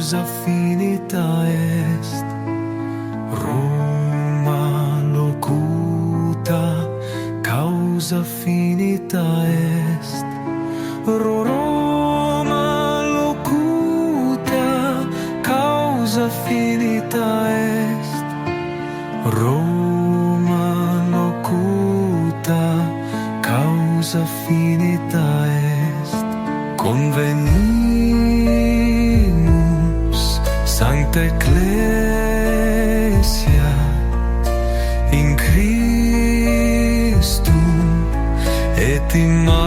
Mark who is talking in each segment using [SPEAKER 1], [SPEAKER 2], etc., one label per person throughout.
[SPEAKER 1] causa finita est, Roma locuta, causa finita est, Roma locuta, causa finita est, Roma locuta, causa finita est. Convenimus, Sancta Ecclesia, in Christum et Immaculata,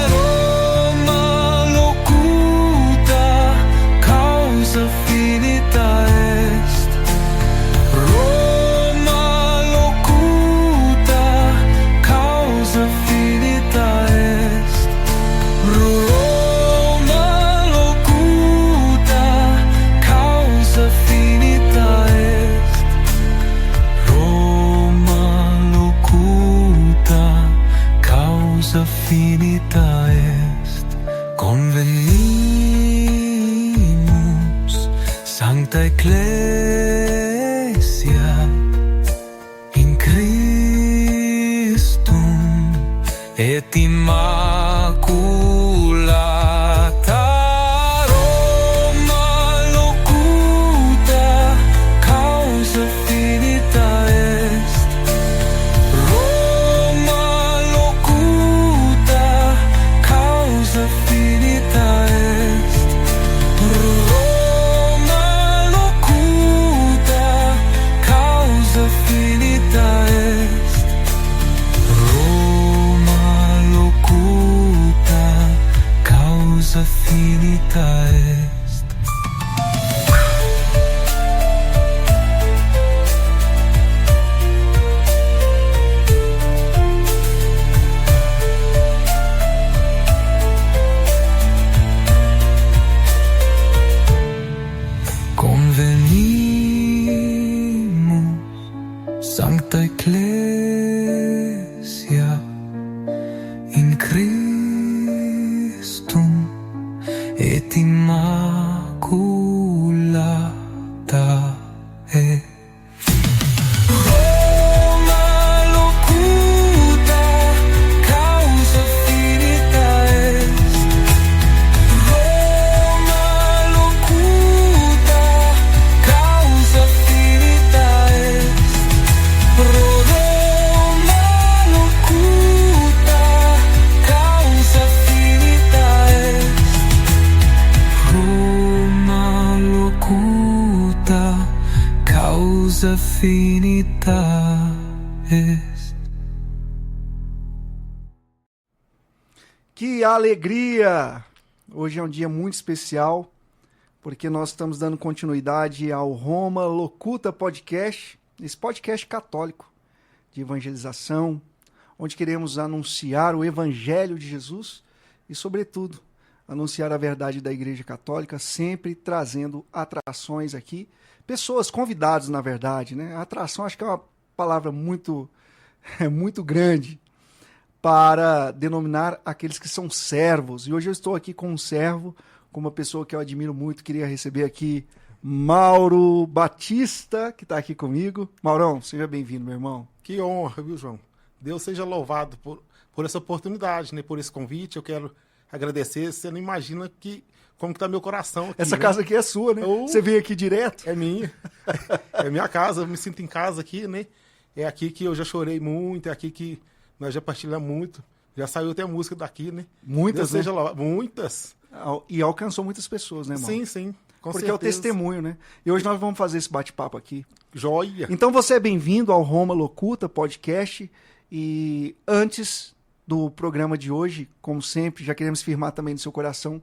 [SPEAKER 1] Roma locuta, causa finita est, Roma locuta, causa finita est, Roma locuta, causa finita est, Roma locuta, causa finita est. Convenimus, Sancta Ecclesia, in Christum et Immaculata, Roma locuta, causa finita est, Roma locuta, causa finita est, Roma locuta, causa finita est, Roma locuta, causa finita est. Convenimus, Sancta Ecclesia, in Christum et Immaculata est. Roma locuta, causa finita est, Roma locuta, causa finita est, Roma locuta, causa finita est, Roma locuta, causa finita est.
[SPEAKER 2] Que alegria! Hoje é um dia muito especial, porque nós estamos dando continuidade ao Roma Locuta Podcast, esse podcast católico de evangelização, onde queremos anunciar o Evangelho de Jesus e, sobretudo, anunciar a verdade da Igreja Católica, sempre trazendo atrações aqui, pessoas convidadas, na verdade, né? A atração acho que é uma palavra muito grande para denominar aqueles que são servos. E hoje eu estou aqui com um servo, com uma pessoa que eu admiro muito, queria receber aqui Mauro Batista, que está aqui comigo. Maurão, seja bem-vindo, meu irmão.
[SPEAKER 3] Que honra, viu, João? Deus seja louvado por essa oportunidade, né? Por esse convite. Eu quero agradecer. Você não imagina como está meu coração aqui,
[SPEAKER 2] Essa
[SPEAKER 3] né?
[SPEAKER 2] casa aqui é sua, né? Você veio aqui direto?
[SPEAKER 3] É minha. É minha casa. Eu me sinto em casa aqui, né? É aqui que eu já chorei muito, é aqui que nós já partilhamos muito. Já saiu até música daqui, né?
[SPEAKER 2] Muitas,
[SPEAKER 3] Deus seja
[SPEAKER 2] né?
[SPEAKER 3] louvado. Muitas.
[SPEAKER 2] E alcançou muitas pessoas, né, Mauro?
[SPEAKER 3] Sim, sim. Com
[SPEAKER 2] Porque
[SPEAKER 3] certeza.
[SPEAKER 2] é o testemunho, né? E hoje nós vamos fazer esse bate-papo aqui.
[SPEAKER 3] Joia.
[SPEAKER 2] Então você é bem-vindo ao Roma Locuta Podcast. E antes do programa de hoje, como sempre, já queremos firmar também no seu coração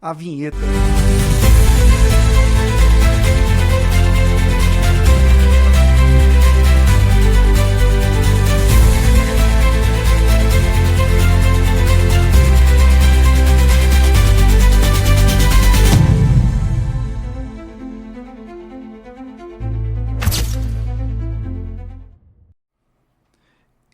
[SPEAKER 2] a vinheta.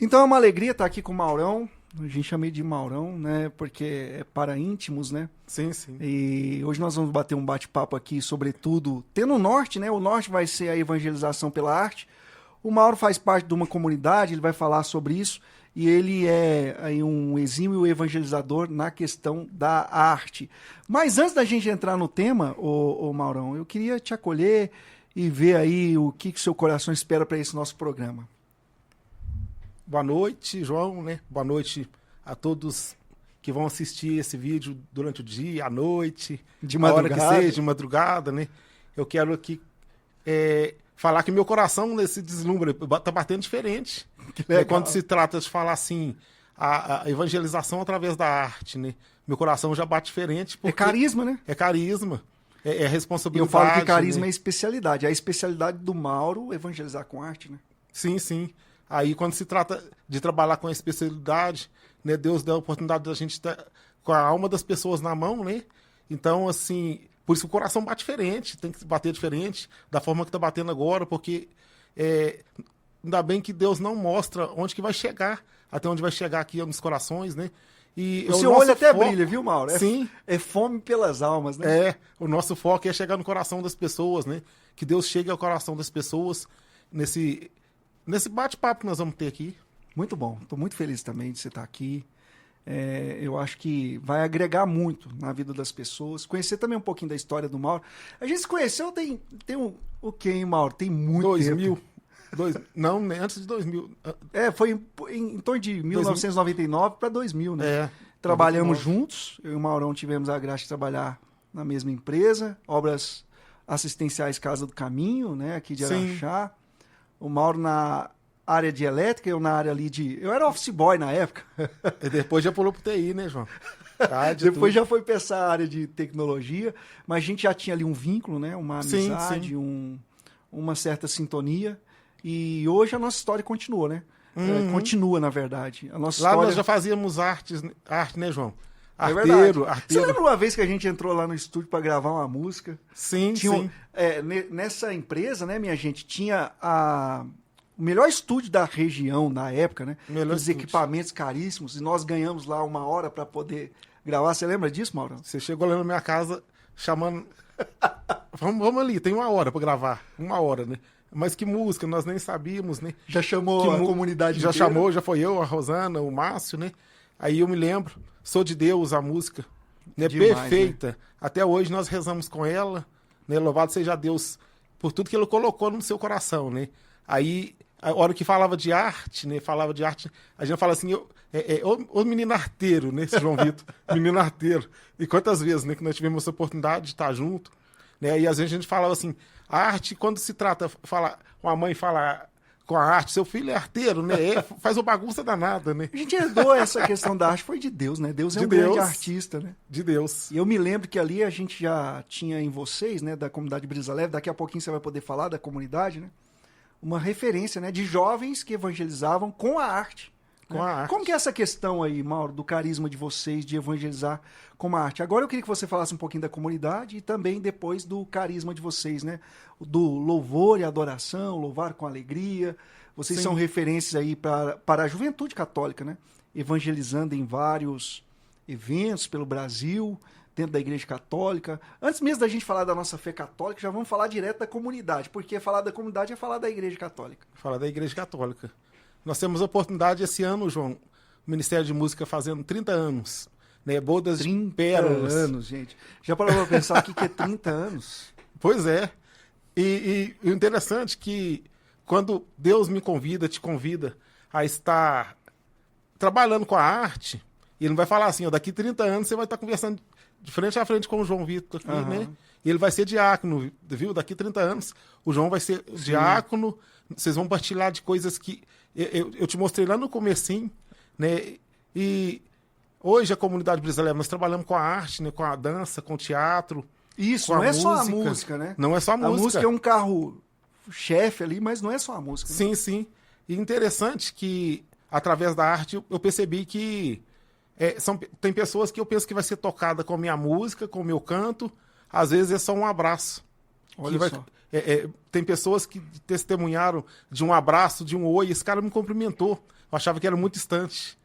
[SPEAKER 2] Então é uma alegria estar aqui com o Maurão. A gente chama ele de Maurão, né? Porque é para íntimos, né?
[SPEAKER 3] Sim, sim.
[SPEAKER 2] E hoje nós vamos bater um bate-papo aqui, sobretudo, tendo o norte, né? O norte vai ser a evangelização pela arte. O Mauro faz parte de uma comunidade, ele vai falar sobre isso. E ele é aí um exímio evangelizador na questão da arte. Mas antes da gente entrar no tema, ô Maurão, eu queria te acolher e ver aí o que seu coração espera para esse nosso programa.
[SPEAKER 3] Boa noite, João, né? Boa noite a todos que vão assistir esse vídeo durante o dia, à noite,
[SPEAKER 2] De
[SPEAKER 3] a hora
[SPEAKER 2] madrugada.
[SPEAKER 3] que seja, de madrugada, né? Eu quero aqui falar que meu coração nesse deslumbre tá batendo diferente.
[SPEAKER 2] Que legal.
[SPEAKER 3] Quando se trata de falar assim, a evangelização através da arte, né? Meu coração já bate diferente.
[SPEAKER 2] É
[SPEAKER 3] Porque
[SPEAKER 2] carisma, né?
[SPEAKER 3] É carisma, é
[SPEAKER 2] E
[SPEAKER 3] responsabilidade.
[SPEAKER 2] eu falo que carisma
[SPEAKER 3] né?
[SPEAKER 2] é especialidade. É a especialidade do Mauro evangelizar com arte, né?
[SPEAKER 3] Sim, sim. Aí, quando se trata de trabalhar com a especialidade, né, Deus dá a oportunidade da gente estar com a alma das pessoas na mão, né? Então, assim, por isso o coração bate diferente, tem que bater diferente da forma que está batendo agora, porque ainda bem que Deus não mostra onde que vai chegar, até onde vai chegar aqui nos corações, né? E
[SPEAKER 2] O seu
[SPEAKER 3] nosso
[SPEAKER 2] olho até
[SPEAKER 3] foco-
[SPEAKER 2] brilha, viu, Mauro?
[SPEAKER 3] Sim.
[SPEAKER 2] É fome pelas almas, né?
[SPEAKER 3] O nosso foco é chegar no coração das pessoas, né? Que Deus chegue ao coração das pessoas nesse bate-papo que nós vamos ter aqui.
[SPEAKER 2] Muito bom. Estou muito feliz também de você estar aqui. Eu acho que vai agregar muito na vida das pessoas. Conhecer também um pouquinho da história do Mauro. A gente se conheceu tem o quê, hein, Mauro? Tem muito
[SPEAKER 3] 2000.
[SPEAKER 2] tempo.
[SPEAKER 3] Não, né, antes de 2000.
[SPEAKER 2] Foi em torno de 1999 para 2000, né?
[SPEAKER 3] É.
[SPEAKER 2] Trabalhamos
[SPEAKER 3] 99.
[SPEAKER 2] juntos. Eu e o Maurão tivemos a graça de trabalhar na mesma empresa. Obras assistenciais Casa do Caminho, né? Aqui de
[SPEAKER 3] Sim.
[SPEAKER 2] Araxá. O Mauro na área de elétrica, eu na área ali eu era office boy na época.
[SPEAKER 3] E depois já pulou pro TI, né, João?
[SPEAKER 2] Depois já foi para essa área de tecnologia, mas a gente já tinha ali um vínculo, né? Uma
[SPEAKER 3] Sim,
[SPEAKER 2] amizade,
[SPEAKER 3] sim.
[SPEAKER 2] uma certa sintonia. E hoje a nossa história continua, né? Continua, na verdade. A nossa
[SPEAKER 3] Lá
[SPEAKER 2] história...
[SPEAKER 3] nós já fazíamos arte, né, João?
[SPEAKER 2] É verdade. Você
[SPEAKER 3] Arteiro.
[SPEAKER 2] lembra uma vez que a gente entrou lá no estúdio para gravar uma música?
[SPEAKER 3] Sim, sim.
[SPEAKER 2] Nessa empresa, né, minha gente, tinha o melhor estúdio da região na época, né?
[SPEAKER 3] Melhor
[SPEAKER 2] Os
[SPEAKER 3] estúdio.
[SPEAKER 2] equipamentos caríssimos, e nós ganhamos lá 1 hora para poder gravar. Você lembra disso, Mauro?
[SPEAKER 3] Você chegou lá na minha casa chamando... vamos ali, tem 1 hora pra gravar. 1 hora, né? Mas que música, nós nem sabíamos, né?
[SPEAKER 2] Já chamou a comunidade
[SPEAKER 3] Já
[SPEAKER 2] inteira?
[SPEAKER 3] chamou, já foi eu, a Rosana, o Márcio, né? Aí eu me lembro, Sou de Deus, a música, né?
[SPEAKER 2] Demais,
[SPEAKER 3] Perfeita. Até hoje nós rezamos com ela, né? Louvado seja Deus por tudo que ele colocou no seu coração, né? Aí, a hora que falava de arte, né? A gente fala assim, o menino arteiro, né? Esse João Vitor, menino arteiro. E quantas vezes, né? Que nós tivemos essa oportunidade de estar junto, né? E às vezes a gente falava assim, a arte, quando se trata, uma mãe fala com a arte, seu filho é arteiro, né? Faz uma bagunça danada, né?
[SPEAKER 2] A gente herdou essa questão da arte, foi de Deus, né? Deus é
[SPEAKER 3] De
[SPEAKER 2] um grande
[SPEAKER 3] Deus.
[SPEAKER 2] artista, né?
[SPEAKER 3] De Deus.
[SPEAKER 2] E eu me lembro que ali a gente já tinha em vocês, né, da comunidade Brisa Leve, daqui a pouquinho você vai poder falar da comunidade, né? Uma referência, né, de jovens que evangelizavam com a arte.
[SPEAKER 3] Com
[SPEAKER 2] né?
[SPEAKER 3] a arte.
[SPEAKER 2] Como que é essa questão aí, Mauro, do carisma de vocês de evangelizar com a arte? Agora eu queria que você falasse um pouquinho da comunidade e também depois do carisma de vocês, né? Do louvor e adoração, louvar com alegria. Vocês
[SPEAKER 3] Sim.
[SPEAKER 2] são referências aí para a juventude católica, né? Evangelizando em vários eventos pelo Brasil, dentro da Igreja Católica. Antes mesmo da gente falar da nossa fé católica, já vamos falar direto da comunidade, porque falar da comunidade é falar da Igreja Católica.
[SPEAKER 3] Fala da Igreja Católica. Nós temos a oportunidade esse ano, João, o Ministério de Música fazendo 30 anos, né? Bodas
[SPEAKER 2] 30
[SPEAKER 3] de pérolas.
[SPEAKER 2] anos, gente. Já parou pra pensar o que é 30 anos?
[SPEAKER 3] Pois é. E o interessante é que quando Deus me convida, te convida a estar trabalhando com a arte, ele não vai falar assim, ó, daqui 30 anos você vai estar conversando de frente a frente com o João Vitor aqui, né? E ele vai ser diácono, viu? Daqui 30 anos o João vai ser diácono, vocês vão partilhar de coisas que eu te mostrei lá no comecinho, né? E hoje a comunidade Brisa Leve, nós trabalhamos com a arte, né? Com a dança, com o teatro.
[SPEAKER 2] Isso,
[SPEAKER 3] com
[SPEAKER 2] não
[SPEAKER 3] a
[SPEAKER 2] é só a
[SPEAKER 3] música.
[SPEAKER 2] música, né?
[SPEAKER 3] Não é só a música.
[SPEAKER 2] A música é um carro-chefe ali, mas não é só a música. Né?
[SPEAKER 3] Sim, sim. E interessante que, através da arte, eu percebi que tem pessoas que eu penso que vai ser tocada com a minha música, com o meu canto. Às vezes é só um abraço.
[SPEAKER 2] Olha
[SPEAKER 3] Que
[SPEAKER 2] só.
[SPEAKER 3] tem pessoas que testemunharam de um abraço, de um oi. Esse cara me cumprimentou. Eu achava que era muito distante.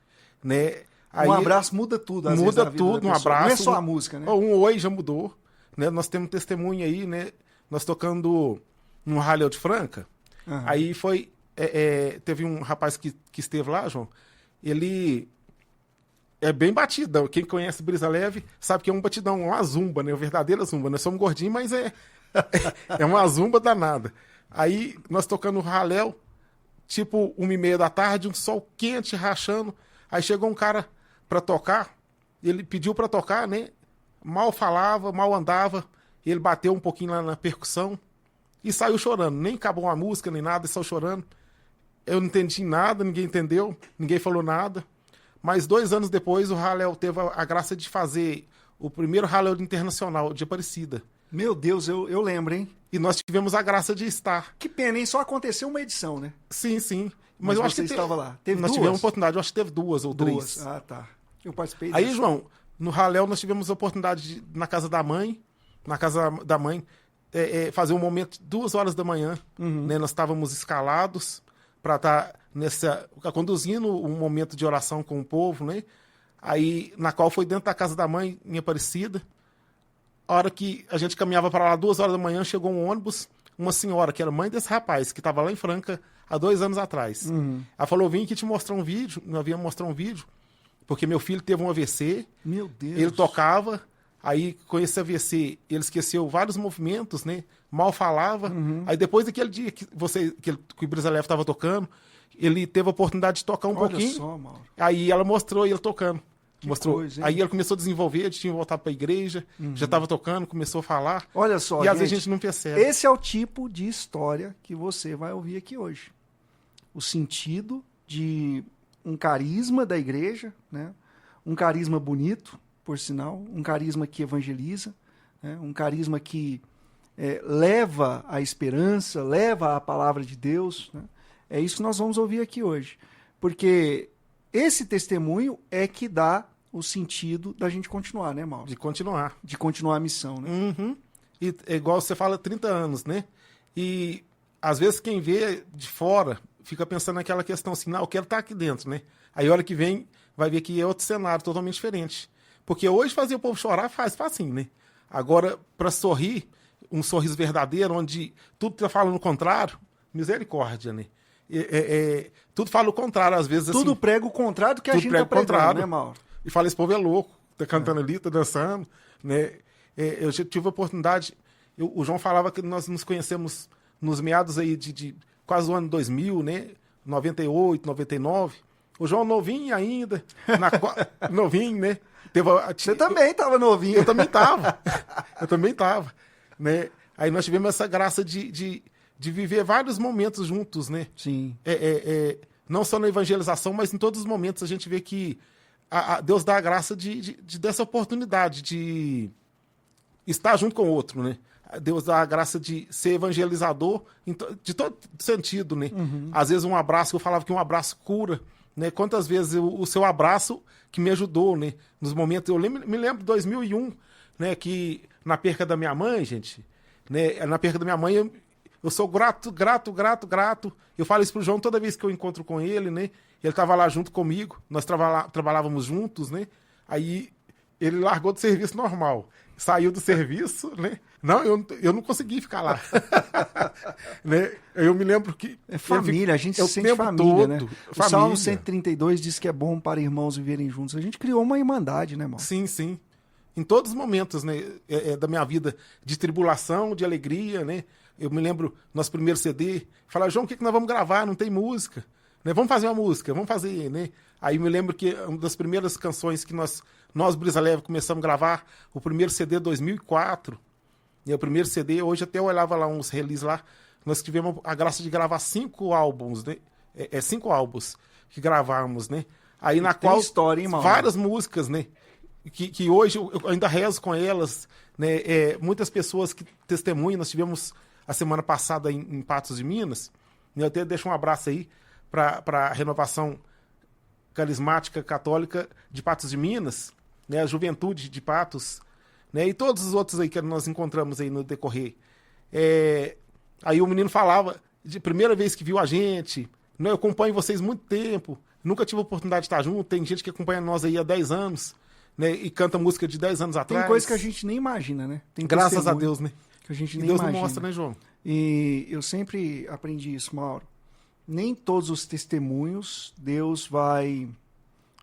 [SPEAKER 3] né?
[SPEAKER 2] Um abraço muda tudo, às vezes,
[SPEAKER 3] muda
[SPEAKER 2] na vida
[SPEAKER 3] tudo,
[SPEAKER 2] da
[SPEAKER 3] um
[SPEAKER 2] pessoa.
[SPEAKER 3] abraço.
[SPEAKER 2] Não é só a música, né?
[SPEAKER 3] Um oi já mudou, né? Nós temos testemunha aí, né? Nós tocando no Ralhão de Franca.
[SPEAKER 2] Aham.
[SPEAKER 3] Aí foi, teve um rapaz que esteve lá, João, ele é bem batidão. Quem conhece Brisa Leve sabe que é um batidão, uma zumba, né? Uma verdadeira zumba. Nós somos gordinhos, mas é uma zumba danada. Aí nós tocando no Ralhão, tipo 1h30 da tarde, um sol quente, rachando. Aí chegou um cara pra tocar, ele pediu pra tocar, né? Mal falava, mal andava, ele bateu um pouquinho lá na percussão e saiu chorando. Nem acabou a música, nem nada, ele saiu chorando. Eu não entendi nada, ninguém entendeu, ninguém falou nada. Mas 2 anos depois, o Ralhão teve a graça de fazer o primeiro Ralhão internacional de Aparecida.
[SPEAKER 2] Meu Deus, eu lembro, hein?
[SPEAKER 3] E nós tivemos a graça de estar.
[SPEAKER 2] Que pena, hein? Só aconteceu uma edição, né?
[SPEAKER 3] Sim, sim.
[SPEAKER 2] Mas
[SPEAKER 3] eu acho
[SPEAKER 2] você
[SPEAKER 3] que
[SPEAKER 2] estava lá. Teve
[SPEAKER 3] nós
[SPEAKER 2] duas?
[SPEAKER 3] tivemos oportunidade, eu acho que teve 2 ou 3.
[SPEAKER 2] Duas. Ah, tá. Eu participei
[SPEAKER 3] Aí,
[SPEAKER 2] dessa.
[SPEAKER 3] João, no Ralhão nós tivemos a oportunidade de, na casa da mãe, fazer um momento 2 horas da manhã. Né? Nós estávamos escalados para estar conduzindo um momento de oração com o povo, né? Aí, na qual foi dentro da casa da mãe, em Aparecida. A hora que a gente caminhava para lá, 2 horas da manhã, chegou um ônibus, uma senhora que era mãe desse rapaz, que estava lá em Franca há 2 anos atrás. Ela falou, vim aqui te mostrar um vídeo, nós viemos mostrar um vídeo, porque meu filho teve um AVC,
[SPEAKER 2] Meu Deus.
[SPEAKER 3] ele tocava, aí com esse AVC ele esqueceu vários movimentos, né? Mal falava. Aí depois daquele dia que o Brisa Leve estava tocando, ele teve a oportunidade de tocar um
[SPEAKER 2] Olha
[SPEAKER 3] pouquinho.
[SPEAKER 2] só, Mauro.
[SPEAKER 3] Aí ela mostrou ele tocando. Mostrou.
[SPEAKER 2] coisa, hein?
[SPEAKER 3] Aí ele começou a desenvolver, ele tinha voltado para a igreja, já estava tocando, começou a falar.
[SPEAKER 2] Olha só,
[SPEAKER 3] E às vezes a gente não percebe.
[SPEAKER 2] Esse é o tipo de história que você vai ouvir aqui hoje. O sentido de um carisma da igreja, né? Um carisma bonito, por sinal, um carisma que evangeliza, né? Um carisma que leva a esperança, leva a palavra de Deus, né? É isso que nós vamos ouvir aqui hoje. Porque esse testemunho é que dá o sentido da gente continuar, né, Mauro?
[SPEAKER 3] De continuar.
[SPEAKER 2] De continuar a missão, né?
[SPEAKER 3] E é igual você fala, 30 anos, né? E às vezes quem vê de fora fica pensando naquela questão assim, não, eu quero estar aqui dentro, né? Aí a hora que vem, vai ver que é outro cenário totalmente diferente. Porque hoje fazer o povo chorar faz facinho, né? Agora, para sorrir, um sorriso verdadeiro, onde tudo tá falando o contrário, misericórdia, né? Tudo fala o contrário, às vezes.
[SPEAKER 2] Tudo
[SPEAKER 3] assim,
[SPEAKER 2] prega o contrário do que a
[SPEAKER 3] tudo
[SPEAKER 2] gente
[SPEAKER 3] prega
[SPEAKER 2] tá
[SPEAKER 3] o
[SPEAKER 2] pregando,
[SPEAKER 3] contrário.
[SPEAKER 2] né, Mauro?
[SPEAKER 3] E fala, esse povo é louco, tá cantando ali, tá dançando, né? Eu já tive a oportunidade, o João falava que nós nos conhecemos nos meados aí de quase o ano 2000, né? 98, 99. O João novinho ainda, novinho, né?
[SPEAKER 2] Você também estava novinho.
[SPEAKER 3] Eu também tava. Eu também tava, né? Aí nós tivemos essa graça de viver vários momentos juntos, né?
[SPEAKER 2] Sim.
[SPEAKER 3] Não só na evangelização, mas em todos os momentos a gente vê que Deus dá a graça dessa oportunidade de estar junto com o outro, né? Deus dá a graça de ser evangelizador de todo sentido, né? Às vezes um abraço, eu falava que um abraço cura, né? Quantas vezes o seu abraço que me ajudou, né? Nos momentos, me lembro de 2001, né? Que na perca da minha mãe, gente, né? Na perca da minha mãe, eu sou grato. Eu falo isso pro João toda vez que eu encontro com ele, né? Ele estava lá junto comigo, nós trabalhávamos juntos, né? Aí ele largou do serviço normal, saiu do serviço, né? Não, eu não consegui ficar lá. Né? Eu me lembro que...
[SPEAKER 2] É família, a gente se sente família, né? O Salmo 132 diz que é bom para irmãos viverem juntos. A gente criou uma irmandade, né, irmão?
[SPEAKER 3] Sim, sim. Em todos os momentos, né, da minha vida, de tribulação, de alegria, né? Eu me lembro, nosso primeiro CD, falar, João, o que nós vamos gravar? Não tem música. Né? Vamos fazer uma música, vamos fazer, né? Aí me lembro que uma das primeiras canções que nós Brisa Leve, começamos a gravar, o primeiro CD 2004, e o primeiro CD, hoje até eu olhava lá uns releases lá, nós tivemos a graça de gravar 5 álbuns, né? 5 álbuns que gravamos, né? Aí na qual
[SPEAKER 2] história, hein, Mauro?
[SPEAKER 3] várias músicas, né? Que hoje eu ainda rezo com elas, né? Muitas pessoas que testemunham, nós tivemos a semana passada em Patos de Minas, e eu até deixo um abraço aí para a renovação carismática católica de Patos de Minas, né? A juventude de Patos, né? E todos os outros aí que nós encontramos aí no decorrer. Aí o menino falava, de primeira vez que viu a gente, né? Eu acompanho vocês muito tempo, nunca tive a oportunidade de estar junto. Tem gente que acompanha nós aí há 10 anos, né? E canta música de 10 anos atrás.
[SPEAKER 2] Tem coisa que a gente nem imagina, né? Tem
[SPEAKER 3] Graças a
[SPEAKER 2] testemunho
[SPEAKER 3] Deus, né?
[SPEAKER 2] que a gente
[SPEAKER 3] E
[SPEAKER 2] nem
[SPEAKER 3] Deus
[SPEAKER 2] imagina.
[SPEAKER 3] não mostra, né, João?
[SPEAKER 2] E eu sempre aprendi isso, Mauro. Nem todos os testemunhos Deus vai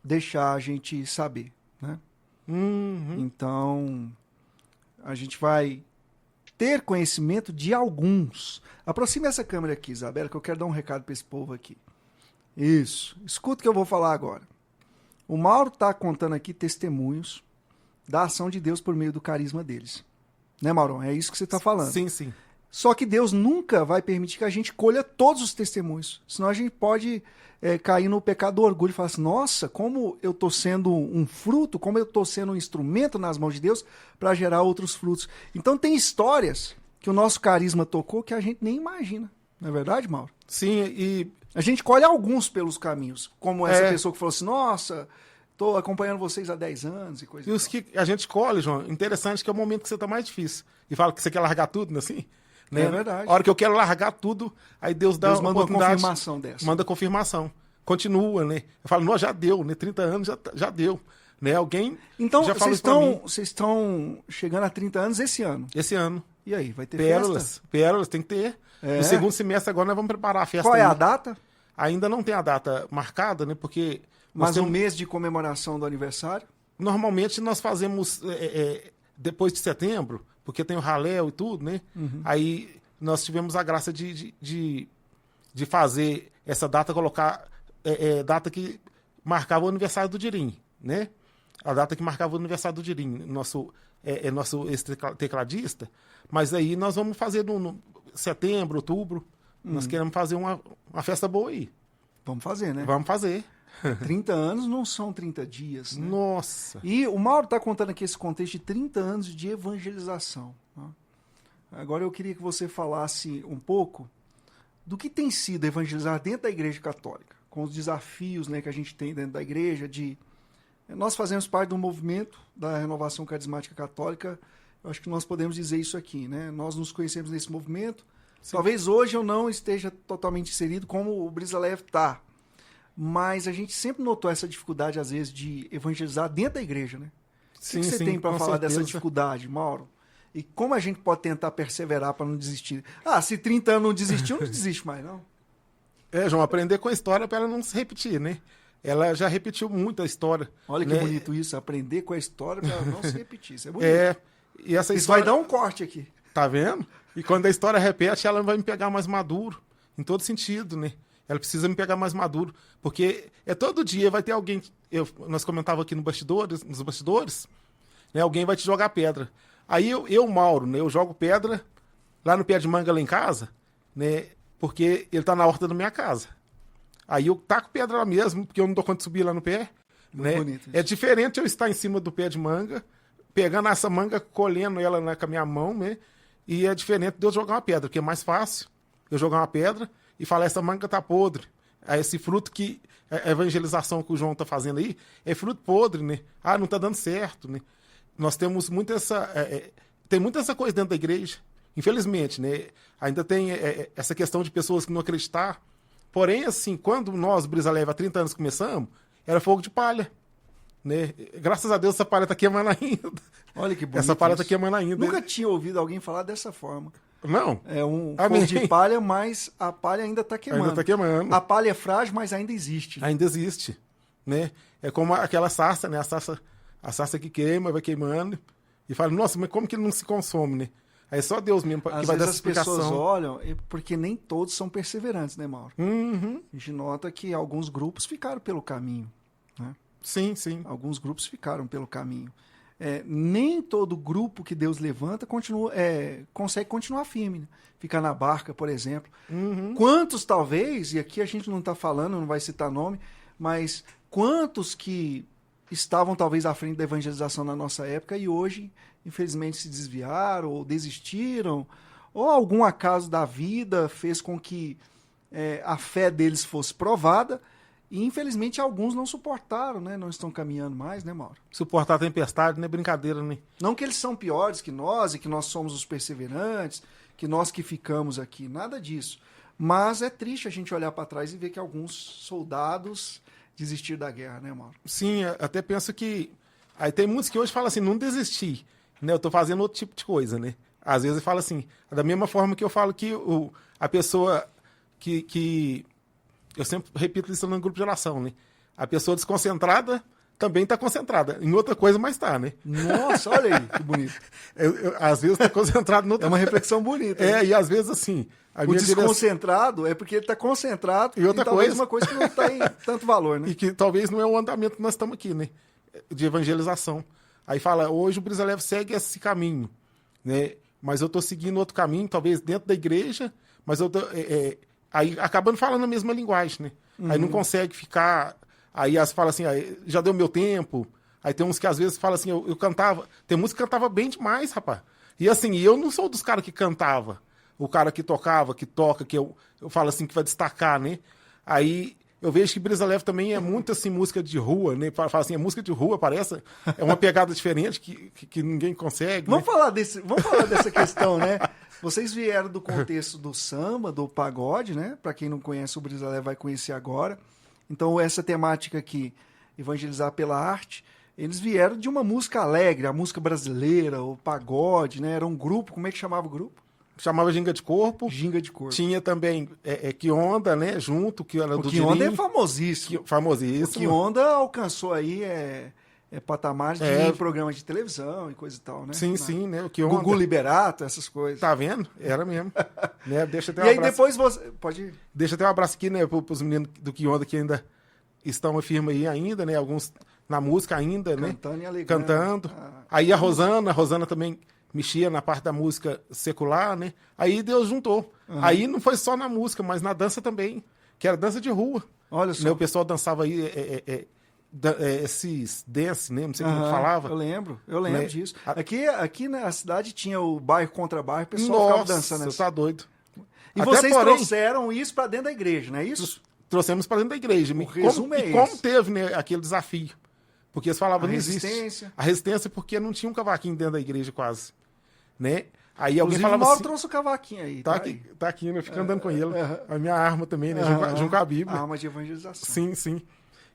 [SPEAKER 2] deixar a gente saber, né?
[SPEAKER 3] Uhum.
[SPEAKER 2] Então, a gente vai ter conhecimento de alguns. Aproxime essa câmera aqui, Isabela, que eu quero dar um recado para esse povo aqui. Isso. Escuta o que eu vou falar agora. O Mauro está contando aqui testemunhos da ação de Deus por meio do carisma deles. Né, Maurão? É isso que você está falando.
[SPEAKER 3] Sim, sim.
[SPEAKER 2] Só que Deus nunca vai permitir que a gente colha todos os testemunhos. Senão a gente pode cair no pecado do orgulho e falar assim, nossa, como eu estou sendo um fruto, como eu estou sendo um instrumento nas mãos de Deus para gerar outros frutos. Então tem histórias que o nosso carisma tocou que a gente nem imagina. Não é verdade, Mauro?
[SPEAKER 3] Sim, e
[SPEAKER 2] A gente colhe alguns pelos caminhos. Como essa pessoa que falou assim, nossa, estou acompanhando vocês há 10 anos e coisa
[SPEAKER 3] os que a gente colhe, João, interessante que é o momento que você está mais difícil. E fala que você quer largar tudo, assim. Né?
[SPEAKER 2] É verdade.
[SPEAKER 3] A hora que eu quero largar tudo, aí Deus dá
[SPEAKER 2] Deus
[SPEAKER 3] uma
[SPEAKER 2] manda uma
[SPEAKER 3] oportunidade.
[SPEAKER 2] confirmação dessa.
[SPEAKER 3] Manda confirmação. Continua, né? Eu falo, não, já deu, né? 30 anos já deu. Né? Alguém
[SPEAKER 2] Então,
[SPEAKER 3] já falou isso pra mim.
[SPEAKER 2] vocês estão chegando a 30 anos esse ano.
[SPEAKER 3] Esse ano.
[SPEAKER 2] E aí, vai ter
[SPEAKER 3] Pérolas.
[SPEAKER 2] festa?
[SPEAKER 3] Pérolas, tem que ter.
[SPEAKER 2] É.
[SPEAKER 3] No segundo semestre agora nós vamos preparar a festa.
[SPEAKER 2] Qual é a
[SPEAKER 3] aí.
[SPEAKER 2] data?
[SPEAKER 3] Ainda não tem a data marcada, né? Porque nós
[SPEAKER 2] Mas
[SPEAKER 3] temos-
[SPEAKER 2] um mês de comemoração do aniversário?
[SPEAKER 3] normalmente nós fazemos depois de setembro, porque tem o raléu e tudo, né?
[SPEAKER 2] Uhum.
[SPEAKER 3] Aí nós tivemos a graça de fazer essa data, colocar data que marcava o aniversário do Dirim, né? A data que marcava o aniversário do Dirim, nosso esse tecladista. Mas aí nós vamos fazer no setembro, outubro, nós queremos fazer uma festa boa aí.
[SPEAKER 2] Vamos fazer, né?
[SPEAKER 3] Vamos fazer.
[SPEAKER 2] 30 anos não são 30 dias, né?
[SPEAKER 3] Nossa.
[SPEAKER 2] E o Mauro está contando aqui esse contexto de 30 anos de evangelização. Tá? Agora eu queria que você falasse um pouco do que tem sido evangelizar dentro da Igreja Católica, com os desafios, né, que a gente tem dentro da Igreja. Nós fazemos parte do movimento da Renovação Carismática Católica. Eu acho que nós podemos dizer isso aqui, né? Nós nos conhecemos nesse movimento.
[SPEAKER 3] Sim.
[SPEAKER 2] Talvez hoje eu não esteja totalmente inserido como o Brisa Leve está. Mas a gente sempre notou essa dificuldade, às vezes, de evangelizar dentro da igreja, né? O que você tem para
[SPEAKER 3] com
[SPEAKER 2] falar dessa
[SPEAKER 3] certeza.
[SPEAKER 2] dificuldade, Mauro? E como a gente pode tentar perseverar para não desistir? Ah, se 30 anos não desistiu, não desiste mais, não.
[SPEAKER 3] João, aprender com a história para ela não se repetir, né? Ela já repetiu muito a história.
[SPEAKER 2] Olha que
[SPEAKER 3] né?
[SPEAKER 2] bonito isso, aprender com a história para não se repetir. Isso é bonito.
[SPEAKER 3] E essa
[SPEAKER 2] Isso vai
[SPEAKER 3] história...
[SPEAKER 2] dar um corte aqui.
[SPEAKER 3] Tá vendo? E quando a história repete, ela vai me pegar mais maduro, em todo sentido, né? Ela precisa me pegar mais maduro, porque todo dia vai ter alguém... Nós comentávamos aqui nos bastidores, né? Alguém vai te jogar pedra. Aí eu Mauro, né? Eu jogo pedra lá no pé de manga lá em casa, né? Porque ele tá na horta da minha casa. Aí eu taco pedra lá mesmo, porque eu não dou conta de subir lá no pé.
[SPEAKER 2] Muito
[SPEAKER 3] Né?
[SPEAKER 2] bonito isso.
[SPEAKER 3] É diferente eu estar em cima do pé de manga, pegando essa manga, colhendo ela com a minha mão, né? E é diferente de eu jogar uma pedra, porque é mais fácil eu jogar uma pedra e falar, essa manga tá podre. Aí esse fruto que a evangelização que o João tá fazendo aí é fruto podre, né? Ah, não tá dando certo, né? Nós temos muito tem muita essa coisa dentro da igreja, infelizmente, né? Ainda tem essa questão de pessoas que não acreditar. Porém, assim, quando nós, Brisa Leve, há 30 anos começamos, era fogo de palha, né? Graças a Deus essa palha tá queimando ainda.
[SPEAKER 2] Olha que bonito.
[SPEAKER 3] Essa palha tá
[SPEAKER 2] isso.
[SPEAKER 3] queimando ainda.
[SPEAKER 2] Nunca tinha ouvido alguém falar dessa forma.
[SPEAKER 3] Não,
[SPEAKER 2] É um
[SPEAKER 3] Amém.
[SPEAKER 2] fogo de palha, mas a palha ainda está queimando.
[SPEAKER 3] ainda tá queimando.
[SPEAKER 2] A palha é frágil, mas ainda existe. Né?
[SPEAKER 3] Ainda existe, né? É como aquela sarça, né? A sarça que queima, vai queimando e fala, nossa, mas como que ele não se consome, né? Aí é só Deus mesmo que
[SPEAKER 2] Às
[SPEAKER 3] vai dar
[SPEAKER 2] vezes
[SPEAKER 3] essa
[SPEAKER 2] as pessoas
[SPEAKER 3] explicação.
[SPEAKER 2] olham, porque nem todos são perseverantes, né, Mauro?
[SPEAKER 3] Uhum.
[SPEAKER 2] A gente nota que alguns grupos ficaram pelo caminho. Né?
[SPEAKER 3] Sim, sim.
[SPEAKER 2] Alguns grupos ficaram pelo caminho. Nem todo grupo que Deus levanta consegue continuar firme. Né? Ficar na barca, por exemplo.
[SPEAKER 3] Uhum.
[SPEAKER 2] Quantos, talvez, e aqui a gente não está falando, não vai citar nome, mas quantos que estavam talvez à frente da evangelização na nossa época e hoje, infelizmente, se desviaram ou desistiram, ou algum acaso da vida fez com que a fé deles fosse provada e, infelizmente, alguns não suportaram, né? Não estão caminhando mais, né, Mauro?
[SPEAKER 3] Suportar a tempestade não é brincadeira, né?
[SPEAKER 2] Não que eles são piores que nós e que nós somos os perseverantes, que nós que ficamos aqui, nada disso. Mas é triste a gente olhar para trás e ver que alguns soldados desistir da guerra, né, Mauro?
[SPEAKER 3] Sim, até penso que... Aí tem muitos que hoje falam assim, não desisti, né? Eu tô fazendo outro tipo de coisa, né? Às vezes eu falo assim, da mesma forma que eu falo que a pessoa que... Eu sempre repito isso no grupo de oração, né? A pessoa desconcentrada também está concentrada em outra coisa, mas está, né?
[SPEAKER 2] Nossa, olha aí, que bonito.
[SPEAKER 3] Às vezes está concentrado em outra
[SPEAKER 2] É uma reflexão bonita.
[SPEAKER 3] É,
[SPEAKER 2] né?
[SPEAKER 3] e às vezes assim... A
[SPEAKER 2] O
[SPEAKER 3] minha
[SPEAKER 2] desconcentrado é porque ele está concentrado
[SPEAKER 3] E outra
[SPEAKER 2] talvez
[SPEAKER 3] coisa.
[SPEAKER 2] uma coisa que não tem tanto valor, né?
[SPEAKER 3] E que talvez não é o andamento que nós estamos aqui, né? De evangelização. Aí fala, hoje o Brisa Leve segue esse caminho, né? Mas eu estou seguindo outro caminho, talvez dentro da igreja, mas eu tô, aí acabando falando a mesma linguagem, né? Aí não consegue ficar... Aí as fala assim, já deu meu tempo. Aí tem uns que às vezes falam assim, eu cantava... Tem música que cantava bem demais, rapaz. E assim, eu não sou dos caras que cantava. O cara que tocava, que toca, que eu falo assim, que vai destacar, né? Aí eu vejo que Brisa Leve também é muito assim, música de rua, né? Fala assim, é música de rua, parece. É uma pegada diferente que ninguém consegue.
[SPEAKER 2] Vamos
[SPEAKER 3] né?
[SPEAKER 2] falar dessa questão, né? Vocês vieram do contexto do samba, do pagode, né? Para quem não conhece, o Brisa Leve vai conhecer agora. Então, essa temática aqui, evangelizar pela arte, eles vieram de uma música alegre, a música brasileira, o pagode, né? Era um grupo, como é que chamava o grupo?
[SPEAKER 3] Chamava Ginga de Corpo.
[SPEAKER 2] Ginga de Corpo.
[SPEAKER 3] Tinha também Que Onda, né? Junto, que era
[SPEAKER 2] O
[SPEAKER 3] do
[SPEAKER 2] Que Onda é
[SPEAKER 3] Dirim.
[SPEAKER 2] famosíssimo. O
[SPEAKER 3] Famosíssimo.
[SPEAKER 2] Que Onda alcançou aí patamares de
[SPEAKER 3] É.
[SPEAKER 2] programa de televisão e coisa e tal, né?
[SPEAKER 3] Sim, sim, né? O Que Onda.
[SPEAKER 2] Gugu Liberato, essas coisas.
[SPEAKER 3] Tá vendo? Era mesmo. Né? Deixa até um
[SPEAKER 2] E aí
[SPEAKER 3] abraço.
[SPEAKER 2] depois você... Pode ir.
[SPEAKER 3] Deixa até um abraço aqui, né, para os meninos do Que Onda que ainda estão firmes aí ainda, né? Alguns na música ainda, né?
[SPEAKER 2] Cantando e alegrando.
[SPEAKER 3] Cantando.
[SPEAKER 2] Ah.
[SPEAKER 3] Aí a Rosana também mexia na parte da música secular, né? Aí Deus juntou. Aí não foi só na música, mas na dança também, que era dança de rua.
[SPEAKER 2] Olha só.
[SPEAKER 3] Né? O pessoal dançava aí esses dance, né? Não sei como que
[SPEAKER 2] Aham,
[SPEAKER 3] falava.
[SPEAKER 2] Eu lembro
[SPEAKER 3] Né?
[SPEAKER 2] disso. Aqui na cidade tinha o bairro contra bairro, o pessoal ficava dançando.
[SPEAKER 3] você tá doido.
[SPEAKER 2] E
[SPEAKER 3] Até
[SPEAKER 2] vocês
[SPEAKER 3] porém,
[SPEAKER 2] trouxeram isso para dentro da igreja, não é isso?
[SPEAKER 3] trouxemos para dentro da igreja.
[SPEAKER 2] O resumo é
[SPEAKER 3] como
[SPEAKER 2] esse.
[SPEAKER 3] teve, né, aquele desafio? Porque eles falavam,
[SPEAKER 2] A
[SPEAKER 3] não
[SPEAKER 2] resistência.
[SPEAKER 3] existe. A resistência porque não tinha um cavaquinho dentro da igreja quase. Né? Aí alguém
[SPEAKER 2] Inclusive,
[SPEAKER 3] falava
[SPEAKER 2] o Mauro
[SPEAKER 3] assim...
[SPEAKER 2] trouxe o cavaquinho aí.
[SPEAKER 3] Tá
[SPEAKER 2] aí.
[SPEAKER 3] aqui, né? Eu fico andando com ele. A minha arma também, né? Junto com a Bíblia.
[SPEAKER 2] Arma de evangelização.
[SPEAKER 3] Sim, sim.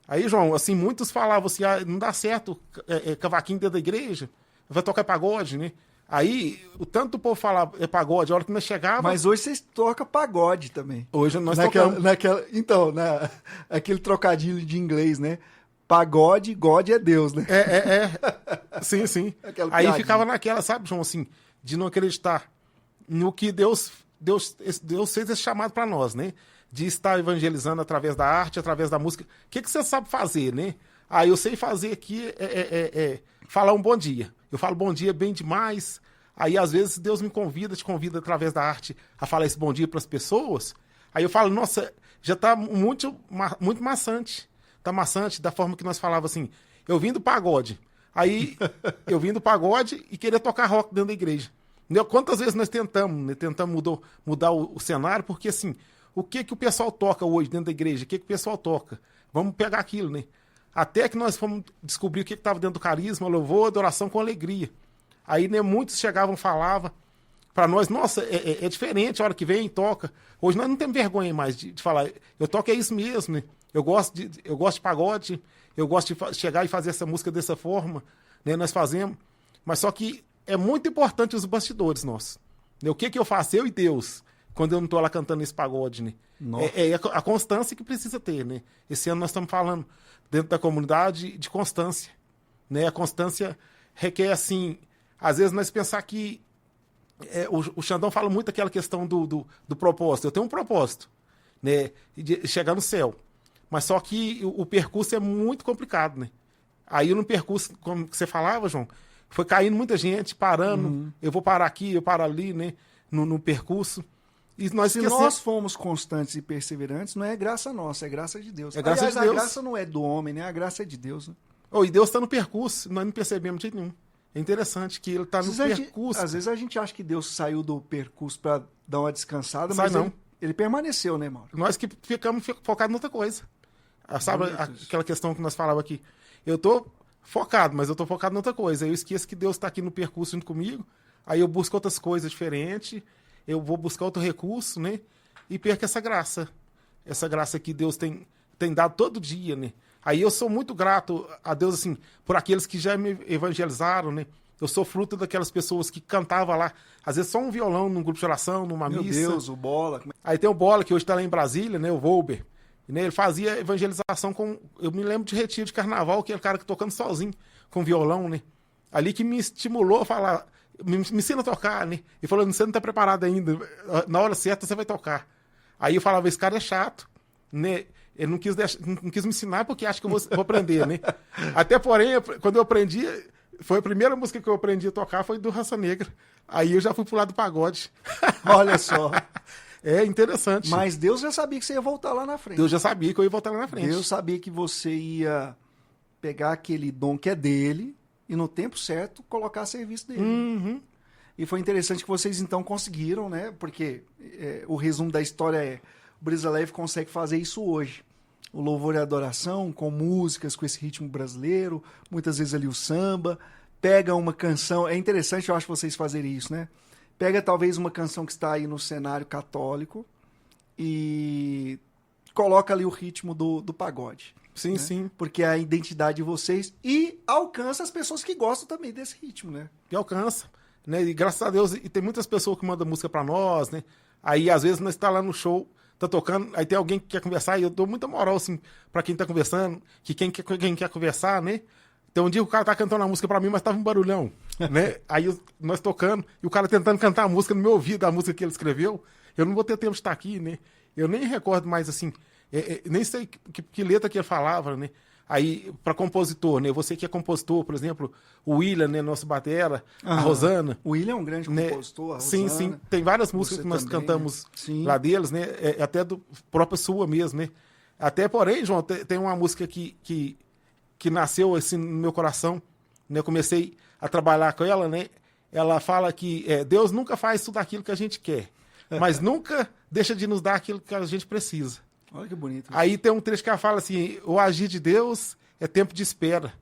[SPEAKER 3] Aí, João, assim, muitos falavam assim, não dá certo cavaquinho dentro da igreja, vai tocar pagode, né? Aí, o tanto do povo falava pagode, a hora que nós chegava...
[SPEAKER 2] Mas hoje vocês tocam pagode também.
[SPEAKER 3] Hoje nós tocamos.
[SPEAKER 2] Então, aquele trocadilho de inglês, né? Pagode, God é Deus, né?
[SPEAKER 3] Sim, sim.
[SPEAKER 2] Aquela
[SPEAKER 3] Aí
[SPEAKER 2] piadinha.
[SPEAKER 3] ficava naquela, sabe, João, assim, de não acreditar no que Deus fez esse chamado para nós, né? De estar evangelizando através da arte, através da música. O que você sabe fazer, né? Aí eu sei fazer aqui falar um bom dia. Eu falo bom dia bem demais. Aí, às vezes, Deus te convida através da arte a falar esse bom dia para as pessoas. Aí eu falo, nossa, já está muito maçante. Tá maçante da forma que nós falávamos assim. Eu vim do pagode. Aí, eu vim do pagode e queria tocar rock dentro da igreja. Entendeu? Quantas vezes nós tentamos, né? Tentamos mudar o cenário, porque assim, o que o pessoal toca hoje dentro da igreja? O que o pessoal toca? Vamos pegar aquilo, né? Até que nós fomos descobrir o que estava dentro do carisma, louvor, adoração com alegria. Aí, né, muitos chegavam, falavam para nós, nossa, é diferente a hora que vem, toca. Hoje nós não temos vergonha mais de falar, eu toco é isso mesmo, né? Eu gosto de pagode, eu gosto de chegar e fazer essa música dessa forma, né? Nós fazemos, mas só que é muito importante os bastidores nossos. Né? O que eu faço, eu e Deus, quando eu não estou lá cantando esse pagode, né? É a constância que precisa ter, né? Esse ano nós estamos falando dentro da comunidade de constância, né? A constância requer, assim, às vezes nós pensar que o Xandão fala muito aquela questão do propósito. Eu tenho um propósito, né? De chegar no céu. Mas só que o percurso é muito complicado, né? Aí no percurso, como você falava, João, foi caindo muita gente, parando. Eu vou parar aqui, eu paro ali, né? No percurso. E nós
[SPEAKER 2] Se nós fomos constantes e perseverantes, não é graça nossa, é graça de Deus.
[SPEAKER 3] É graça
[SPEAKER 2] Aliás,
[SPEAKER 3] de Deus.
[SPEAKER 2] a graça não é do homem, né? A graça é de Deus, né?
[SPEAKER 3] E Deus está no percurso, nós não percebemos de jeito nenhum. É interessante que ele está no percurso.
[SPEAKER 2] Às vezes a gente acha que Deus saiu do percurso para dar uma descansada,
[SPEAKER 3] Sai
[SPEAKER 2] mas
[SPEAKER 3] não.
[SPEAKER 2] Ele permaneceu, né, Mauro?
[SPEAKER 3] Nós que ficamos focados em outra coisa. Sabe aquela questão que nós falávamos aqui? Eu tô focado, mas eu tô focado em outra coisa. Eu esqueço que Deus está aqui no percurso junto comigo. Aí eu busco outras coisas diferentes. Eu vou buscar outro recurso, né? E perco essa graça. Essa graça que Deus tem dado todo dia, né? Aí eu sou muito grato a Deus, assim, por aqueles que já me evangelizaram, né? Eu sou fruto daquelas pessoas que cantavam lá, às vezes só um violão num grupo de oração, numa
[SPEAKER 2] Meu
[SPEAKER 3] missa.
[SPEAKER 2] Deus, o Bola.
[SPEAKER 3] Aí tem o Bola, que hoje está lá em Brasília, né? O Volber. Né? Ele fazia evangelização com... Eu me lembro de retiro de carnaval, que é o cara que tocando sozinho, com violão, né? Ali que me estimulou a falar, me ensina a tocar, né? E falou, você não está preparado ainda, na hora certa você vai tocar. Aí eu falava, esse cara é chato, né? Ele não quis me ensinar porque acha que eu vou aprender, né? Até porém, quando eu aprendi, foi a primeira música que eu aprendi a tocar, foi do Raça Negra. Aí eu já fui pro lado do pagode.
[SPEAKER 2] Olha só.
[SPEAKER 3] É interessante.
[SPEAKER 2] Mas Deus já sabia que você ia voltar lá na frente.
[SPEAKER 3] Deus já sabia que eu ia voltar lá na frente.
[SPEAKER 2] Deus sabia que você ia pegar aquele dom que é dele e no tempo certo colocar a serviço dele.
[SPEAKER 3] Uhum.
[SPEAKER 2] E foi interessante que vocês então conseguiram, né? Porque o resumo da história é: o Brisa Leve consegue fazer isso hoje. O louvor e a adoração, com músicas, com esse ritmo brasileiro, muitas vezes ali o samba. Pega uma canção, é interessante, eu acho, vocês fazerem isso, né? Pega talvez uma canção que está aí no cenário católico e coloca ali o ritmo do pagode.
[SPEAKER 3] Sim,
[SPEAKER 2] né?
[SPEAKER 3] sim.
[SPEAKER 2] Porque é a identidade de vocês e alcança as pessoas que gostam também desse ritmo, né?
[SPEAKER 3] E alcança. Né? E graças a Deus, e tem muitas pessoas que mandam música pra nós, né? Aí às vezes nós está lá no show, tá tocando, aí tem alguém que quer conversar, e eu dou muita moral, assim, pra quem tá conversando, que quem quer conversar, né? Então um dia o cara tá cantando a música pra mim, mas tava um barulhão, né? Aí nós tocando, e o cara tentando cantar a música no meu ouvido, a música que ele escreveu, eu não vou ter tempo de estar aqui, né? Eu nem recordo mais, assim, nem sei que letra que ele falava, né? Aí, para compositor, né? Você que é compositor, por exemplo, o William, né? Nosso batera, a Rosana.
[SPEAKER 2] O William é um grande
[SPEAKER 3] né?
[SPEAKER 2] compositor, a
[SPEAKER 3] Sim,
[SPEAKER 2] Rosana.
[SPEAKER 3] sim. Tem várias músicas
[SPEAKER 2] Você
[SPEAKER 3] que nós
[SPEAKER 2] também,
[SPEAKER 3] cantamos
[SPEAKER 2] né? Sim.
[SPEAKER 3] lá deles, né? Até do própria sua mesmo, né? Até, porém, João, tem uma música que nasceu assim no meu coração, né? Eu comecei a trabalhar com ela, né? Ela fala que Deus nunca faz tudo aquilo que a gente quer, mas nunca deixa de nos dar aquilo que a gente precisa.
[SPEAKER 2] Olha que bonito.
[SPEAKER 3] Aí tem um trecho que ela fala assim, o agir de Deus é tempo de espera,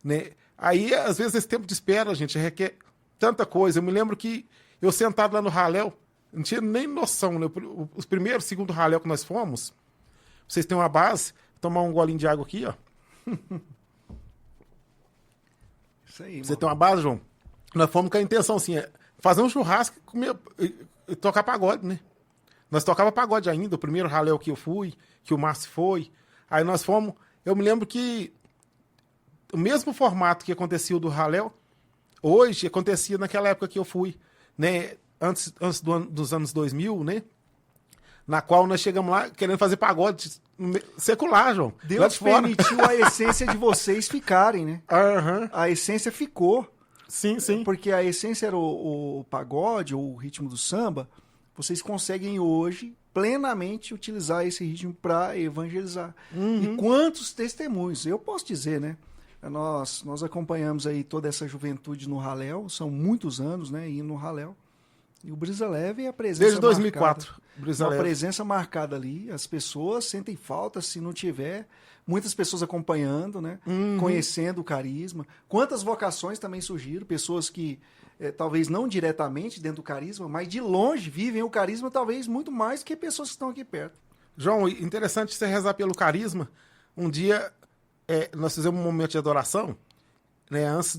[SPEAKER 3] né? Aí, às vezes, esse tempo de espera, gente, requer tanta coisa. Eu me lembro que eu sentado lá no Raléu, não tinha nem noção, né? Os primeiros, segundo Raléu que nós fomos, vocês têm uma base, tomar um golinho de água aqui, ó.
[SPEAKER 2] Isso aí,
[SPEAKER 3] Você tem uma base, João? Nós fomos com a intenção, assim, fazer um churrasco e tocar pagode, né? Nós tocava pagode ainda, o primeiro Raléu que eu fui, que o Márcio foi. Aí nós fomos... Eu me lembro que o mesmo formato que acontecia do Raléu, hoje acontecia naquela época que eu fui, né? Antes dos anos 2000, né? Na qual nós chegamos lá querendo fazer pagode secular, João. lá
[SPEAKER 2] Deus
[SPEAKER 3] de fora.
[SPEAKER 2] permitiu a essência de vocês ficarem, né?
[SPEAKER 3] Aham.
[SPEAKER 2] A essência ficou.
[SPEAKER 3] Sim, sim.
[SPEAKER 2] Porque a essência era o pagode, ou o ritmo do samba. Vocês conseguem hoje plenamente utilizar esse ritmo para evangelizar. E quantos testemunhos? Eu posso dizer, né? Nós acompanhamos aí toda essa juventude no Raléu, são muitos anos, né? Indo no Raléu. E o Brisa Leve é a presença
[SPEAKER 3] Desde 2004.
[SPEAKER 2] marcada.
[SPEAKER 3] Brisa
[SPEAKER 2] Uma
[SPEAKER 3] Leve.
[SPEAKER 2] presença marcada ali. As pessoas sentem falta se não tiver. Muitas pessoas acompanhando, né? Conhecendo o carisma. Quantas vocações também surgiram? Pessoas que, talvez não diretamente dentro do carisma, mas de longe vivem o carisma talvez muito mais que pessoas que estão aqui perto.
[SPEAKER 3] João, interessante você rezar pelo carisma. Um dia nós fizemos um momento de adoração, né? Antes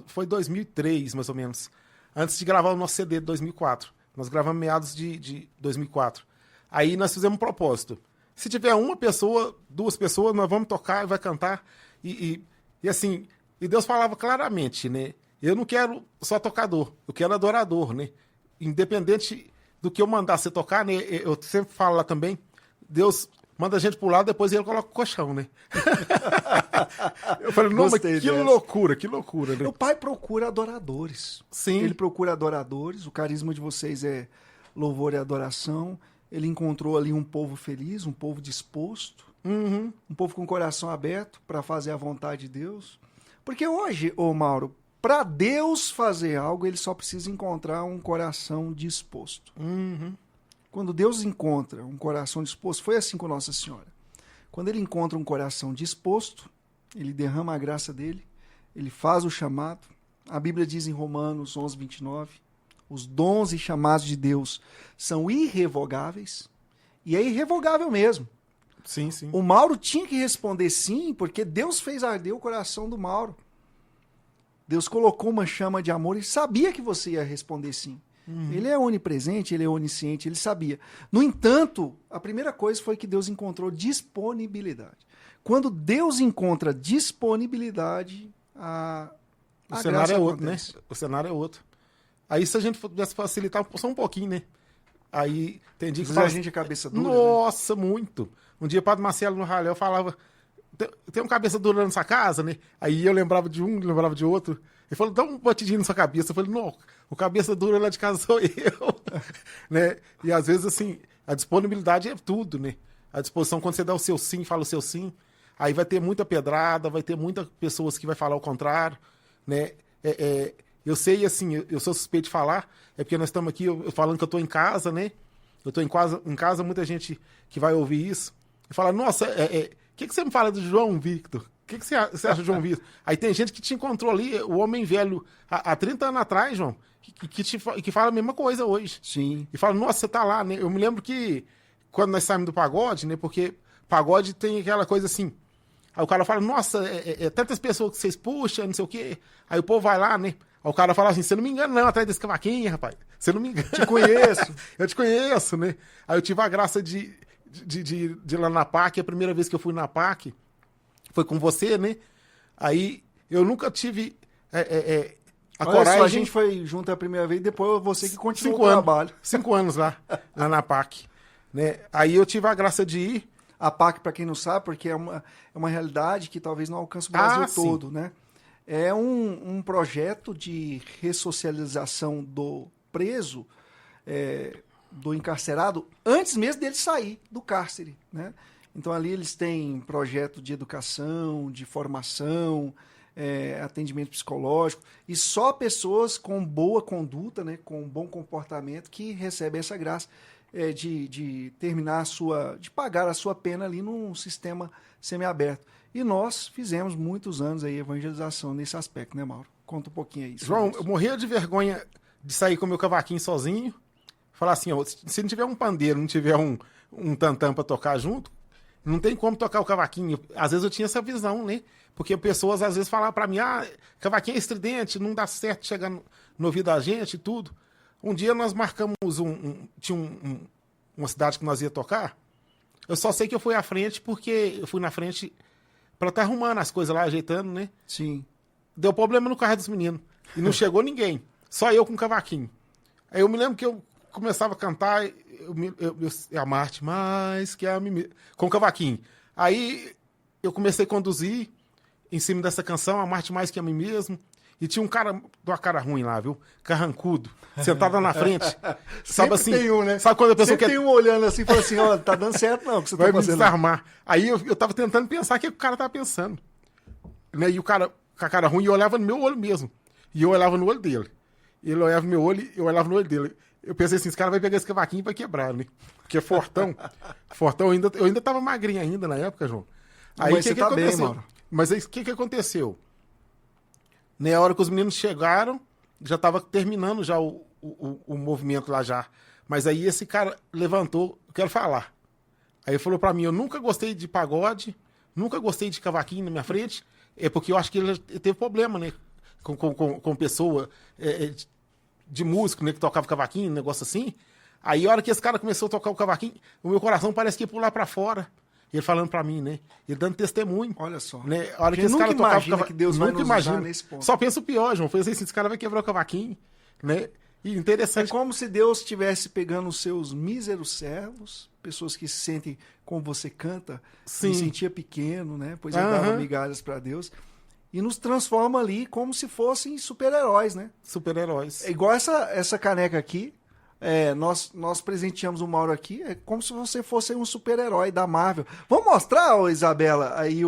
[SPEAKER 3] foi 2003, mais ou menos. Antes de gravar o nosso CD de 2004. Nós gravamos meados de 2004. Aí nós fizemos um propósito. Se tiver uma pessoa, duas pessoas, nós vamos tocar e vai cantar. E assim, e Deus falava claramente, né? Eu não quero só tocador, eu quero adorador, né? Independente do que eu mandar você tocar, né? Eu sempre falo lá também, Deus manda a gente pro lado, depois ele coloca o colchão, né? Eu falei, não, mas que loucura, né?
[SPEAKER 2] O Pai procura adoradores.
[SPEAKER 3] Sim.
[SPEAKER 2] Ele procura adoradores. O carisma de vocês é louvor e adoração. Ele encontrou ali um povo feliz, um povo disposto, um povo com o coração aberto para fazer a vontade de Deus. Porque hoje, Mauro, para Deus fazer algo, ele só precisa encontrar um coração disposto. Quando Deus encontra um coração disposto, foi assim com Nossa Senhora. Quando ele encontra um coração disposto, ele derrama a graça dele, ele faz o chamado. A Bíblia diz em Romanos 11, 29, os dons e chamados de Deus são irrevogáveis, e é irrevogável mesmo.
[SPEAKER 3] Sim, sim.
[SPEAKER 2] O Mauro tinha que responder sim, porque Deus fez arder o coração do Mauro. Deus colocou uma chama de amor e sabia que você ia responder sim. Ele é onipresente, ele é onisciente, ele sabia. No entanto, a primeira coisa foi que Deus encontrou disponibilidade. Quando Deus encontra disponibilidade,
[SPEAKER 3] o cenário é outro, né? O cenário é outro. Aí se a gente pudesse facilitar só um pouquinho, né? Aí tem dia que
[SPEAKER 2] a gente é cabeça dura.
[SPEAKER 3] Nossa, né? Muito. Um dia o Padre Marcelo no Ralé falava, tem um cabeça dura nessa casa, né? Aí eu lembrava de um, lembrava de outro. Ele falou, dá um batidinho na sua cabeça. Eu falei, não, o cabeça dura lá de casa sou eu. Né? E às vezes, assim, a disponibilidade é tudo, né? A disposição, quando você dá o seu sim, fala o seu sim, aí vai ter muita pedrada, vai ter muitas pessoas que vai falar o contrário, né? Eu sei, assim, eu sou suspeito de falar, é porque nós estamos aqui eu falando que eu estou em casa, né? Eu estou em casa, muita gente que vai ouvir isso, e fala, nossa, que você me fala do João Victor? O que você acha do João Victor? Aí tem gente que te encontrou ali, o homem velho, há 30 anos atrás, João, que fala a mesma coisa hoje.
[SPEAKER 2] Sim.
[SPEAKER 3] E fala, nossa, você tá lá, né? Eu me lembro que quando nós saímos do pagode, né? Porque pagode tem aquela coisa assim. Aí o cara fala, nossa, tantas pessoas que vocês puxam, não sei o quê. Aí o povo vai lá, né? Aí o cara fala assim, você não me engana não, atrás desse cavaquinho, rapaz. Você não me engana.
[SPEAKER 2] Te conheço.
[SPEAKER 3] Eu te conheço, né? Aí eu tive a graça de ir lá na PAC. A primeira vez que eu fui na PAC foi com você, né? Aí eu nunca tive a
[SPEAKER 2] Olha
[SPEAKER 3] coragem.
[SPEAKER 2] só, a gente foi junto a primeira vez e depois você que continuou o trabalho.
[SPEAKER 3] 5 anos lá na PAC. Né? Aí eu tive a graça de ir.
[SPEAKER 2] A PAC, para quem não sabe, porque é uma realidade que talvez não alcance o Brasil todo, né? É um projeto de ressocialização do preso, do encarcerado, antes mesmo dele sair do cárcere, né? Então ali eles têm projeto de educação, de formação, atendimento psicológico, e só pessoas com boa conduta, né, com bom comportamento que recebem essa graça de terminar de pagar a sua pena ali num sistema semiaberto. E nós fizemos muitos anos aí evangelização nesse aspecto, né, Mauro? Conta um pouquinho aí.
[SPEAKER 3] João, eu morria de vergonha de sair com o meu cavaquinho sozinho, falar assim, ó, se não tiver um pandeiro, não tiver um tantã para tocar junto, não tem como tocar o cavaquinho. Às vezes eu tinha essa visão, né? Porque pessoas às vezes falavam para mim, cavaquinho é estridente, não dá certo chegar no ouvido da gente e tudo. Um dia nós marcamos tinha uma cidade que nós ia tocar. Eu só sei que eu fui à frente porque eu fui na frente para estar arrumando as coisas lá, ajeitando, né?
[SPEAKER 2] Sim.
[SPEAKER 3] Deu problema no carro dos meninos. E não chegou ninguém. Só eu com o cavaquinho. Aí eu me lembro que eu começava a cantar, a Marte mais que a mim, com o cavaquinho. Aí eu comecei a conduzir em cima dessa canção, a Marte mais que a mim mesmo. E tinha um cara, de uma cara ruim lá, viu? Carrancudo, sentado lá na frente. Sabe assim?
[SPEAKER 2] Tem um, né?
[SPEAKER 3] Sabe quando a pessoa
[SPEAKER 2] sempre tem um olhando assim e fala assim, ó, tá dando certo não, o que você
[SPEAKER 3] vai
[SPEAKER 2] tá
[SPEAKER 3] me
[SPEAKER 2] fazendo.
[SPEAKER 3] desarmar. Aí eu tava tentando pensar o que o cara tava pensando. Né? E o cara, com a cara ruim, eu olhava no meu olho mesmo. E eu olhava no olho dele. Ele olhava no meu olho e eu olhava no olho dele. Eu pensei assim, esse cara vai pegar esse cavaquinho e vai quebrar, né? Porque fortão. Fortão, eu ainda tava magrinho ainda na época, João. Aí
[SPEAKER 2] mas você tá bem, mano.
[SPEAKER 3] Mas aí o que aconteceu? Na hora que os meninos chegaram, já tava terminando já o movimento lá já. Mas aí esse cara levantou, eu quero falar. Aí ele falou pra mim, eu nunca gostei de pagode, nunca gostei de cavaquinho na minha frente, porque eu acho que ele teve problema, né? Com pessoa de músico, né? Que tocava cavaquinho, um negócio assim. Aí a hora que esse cara começou a tocar o cavaquinho, o meu coração parece que ia pular pra fora. Ele falando pra mim, né? Ele dando testemunho.
[SPEAKER 2] Olha só.
[SPEAKER 3] Né? A hora que esse
[SPEAKER 2] nunca
[SPEAKER 3] cara tocava
[SPEAKER 2] imagina que Deus vai nos usar nesse ponto.
[SPEAKER 3] Só pensa o pior, João. Foi assim, esse cara vai quebrar o cavaquinho, né? E interessante.
[SPEAKER 2] É como se Deus estivesse pegando os seus míseros servos, pessoas que se sentem como você canta, se sentia pequeno, né? Pois ele dava migalhas pra Deus. E nos transforma ali como se fossem super-heróis, né?
[SPEAKER 3] Super-heróis.
[SPEAKER 2] É igual essa caneca aqui. Nós presenteamos o Mauro aqui, é como se você fosse um super-herói da Marvel. Vamos mostrar, Isabela, aí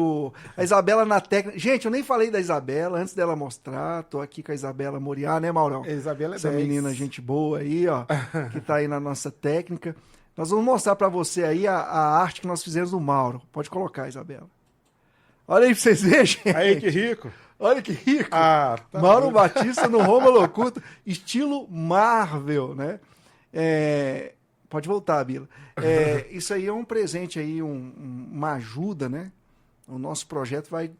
[SPEAKER 2] a Isabela na técnica. Gente, eu nem falei da Isabela, antes dela mostrar, tô aqui com a Isabela Moriá, né, Maurão?
[SPEAKER 3] A Isabela é
[SPEAKER 2] essa
[SPEAKER 3] 10.
[SPEAKER 2] menina, gente boa aí, ó, que tá aí na nossa técnica. Nós vamos mostrar pra você aí a arte que nós fizemos do Mauro. Pode colocar, Isabela. Olha aí pra vocês verem, gente.
[SPEAKER 3] Aí, que rico.
[SPEAKER 2] Olha que rico.
[SPEAKER 3] Tá
[SPEAKER 2] Mauro Batista no Roma Locuta, estilo Marvel, né? Pode voltar, Bila. Isso aí é um presente aí, uma ajuda, né? O nosso projeto vai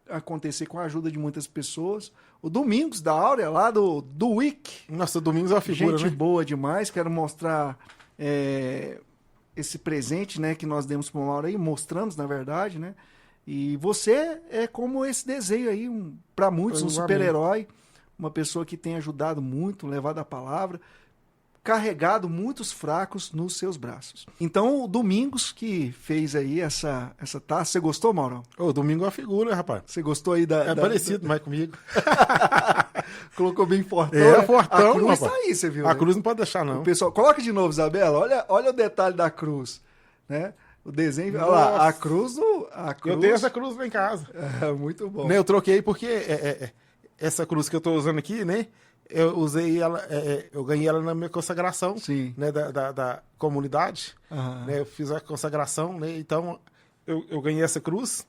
[SPEAKER 2] acontecer com a ajuda de muitas pessoas. O Domingos da Áurea, lá do Wiki.
[SPEAKER 3] Nossa, Domingos é uma figura,
[SPEAKER 2] Gente
[SPEAKER 3] né?
[SPEAKER 2] boa demais. Quero mostrar esse presente, né, que nós demos para o Mauro aí, mostramos, na verdade, né? E você é como esse desenho aí, para muitos, um super-herói, uma pessoa que tem ajudado muito, levado a palavra, carregado muitos fracos nos seus braços. Então, o Domingos que fez aí essa taça. Você gostou, Mauro?
[SPEAKER 3] O Domingo é uma figura, rapaz.
[SPEAKER 2] Você gostou aí da...
[SPEAKER 3] É parecido, mas comigo.
[SPEAKER 2] Colocou bem fortão.
[SPEAKER 3] É, fortão,
[SPEAKER 2] a cruz
[SPEAKER 3] rapaz.
[SPEAKER 2] tá aí, você viu,
[SPEAKER 3] A
[SPEAKER 2] né?
[SPEAKER 3] cruz não pode deixar, não.
[SPEAKER 2] O pessoal, coloca de novo, Isabela. Olha o detalhe da cruz, né? O desenho, olha lá,
[SPEAKER 3] Nossa.
[SPEAKER 2] a cruz.
[SPEAKER 3] Eu tenho essa cruz lá em casa.
[SPEAKER 2] É muito bom.
[SPEAKER 3] Né, eu troquei porque essa cruz que eu tô usando aqui, né? Eu usei ela, eu ganhei ela na minha consagração,
[SPEAKER 2] Sim.
[SPEAKER 3] né? Da comunidade.
[SPEAKER 2] Aham.
[SPEAKER 3] Né, eu fiz a consagração, né? Então eu ganhei essa cruz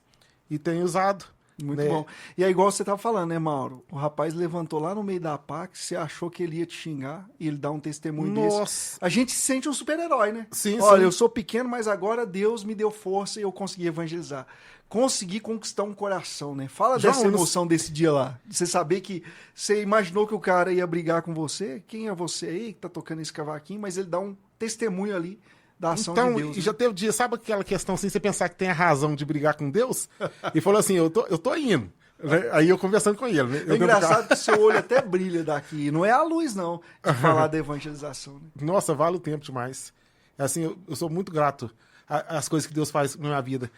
[SPEAKER 3] e tenho usado.
[SPEAKER 2] Muito
[SPEAKER 3] né?
[SPEAKER 2] bom. E é igual você estava falando, né, Mauro? O rapaz levantou lá no meio da PAC, você achou que ele ia te xingar e ele dá um testemunho desse.
[SPEAKER 3] Nossa.
[SPEAKER 2] A gente se sente um super-herói, né?
[SPEAKER 3] Sim,
[SPEAKER 2] Olha,
[SPEAKER 3] sim.
[SPEAKER 2] eu sou pequeno, mas agora Deus me deu força e eu consegui evangelizar. Consegui conquistar um coração, né? Fala
[SPEAKER 3] João,
[SPEAKER 2] dessa emoção desse dia lá. De você saber que você imaginou que o cara ia brigar com você. Quem é você aí que tá tocando esse cavaquinho? Mas ele dá um testemunho ali da ação
[SPEAKER 3] Então,
[SPEAKER 2] de Deus.
[SPEAKER 3] e
[SPEAKER 2] né?
[SPEAKER 3] já teve dia, sabe aquela questão assim, você pensar que tem a razão de brigar com Deus? E falou assim, eu tô indo. Né? Aí eu conversando com ele. Né?
[SPEAKER 2] É engraçado que seu olho até brilha daqui. Não é a luz, não, de falar da evangelização. Né?
[SPEAKER 3] Nossa, vale o tempo demais. Assim, eu sou muito grato às coisas que Deus faz na minha vida.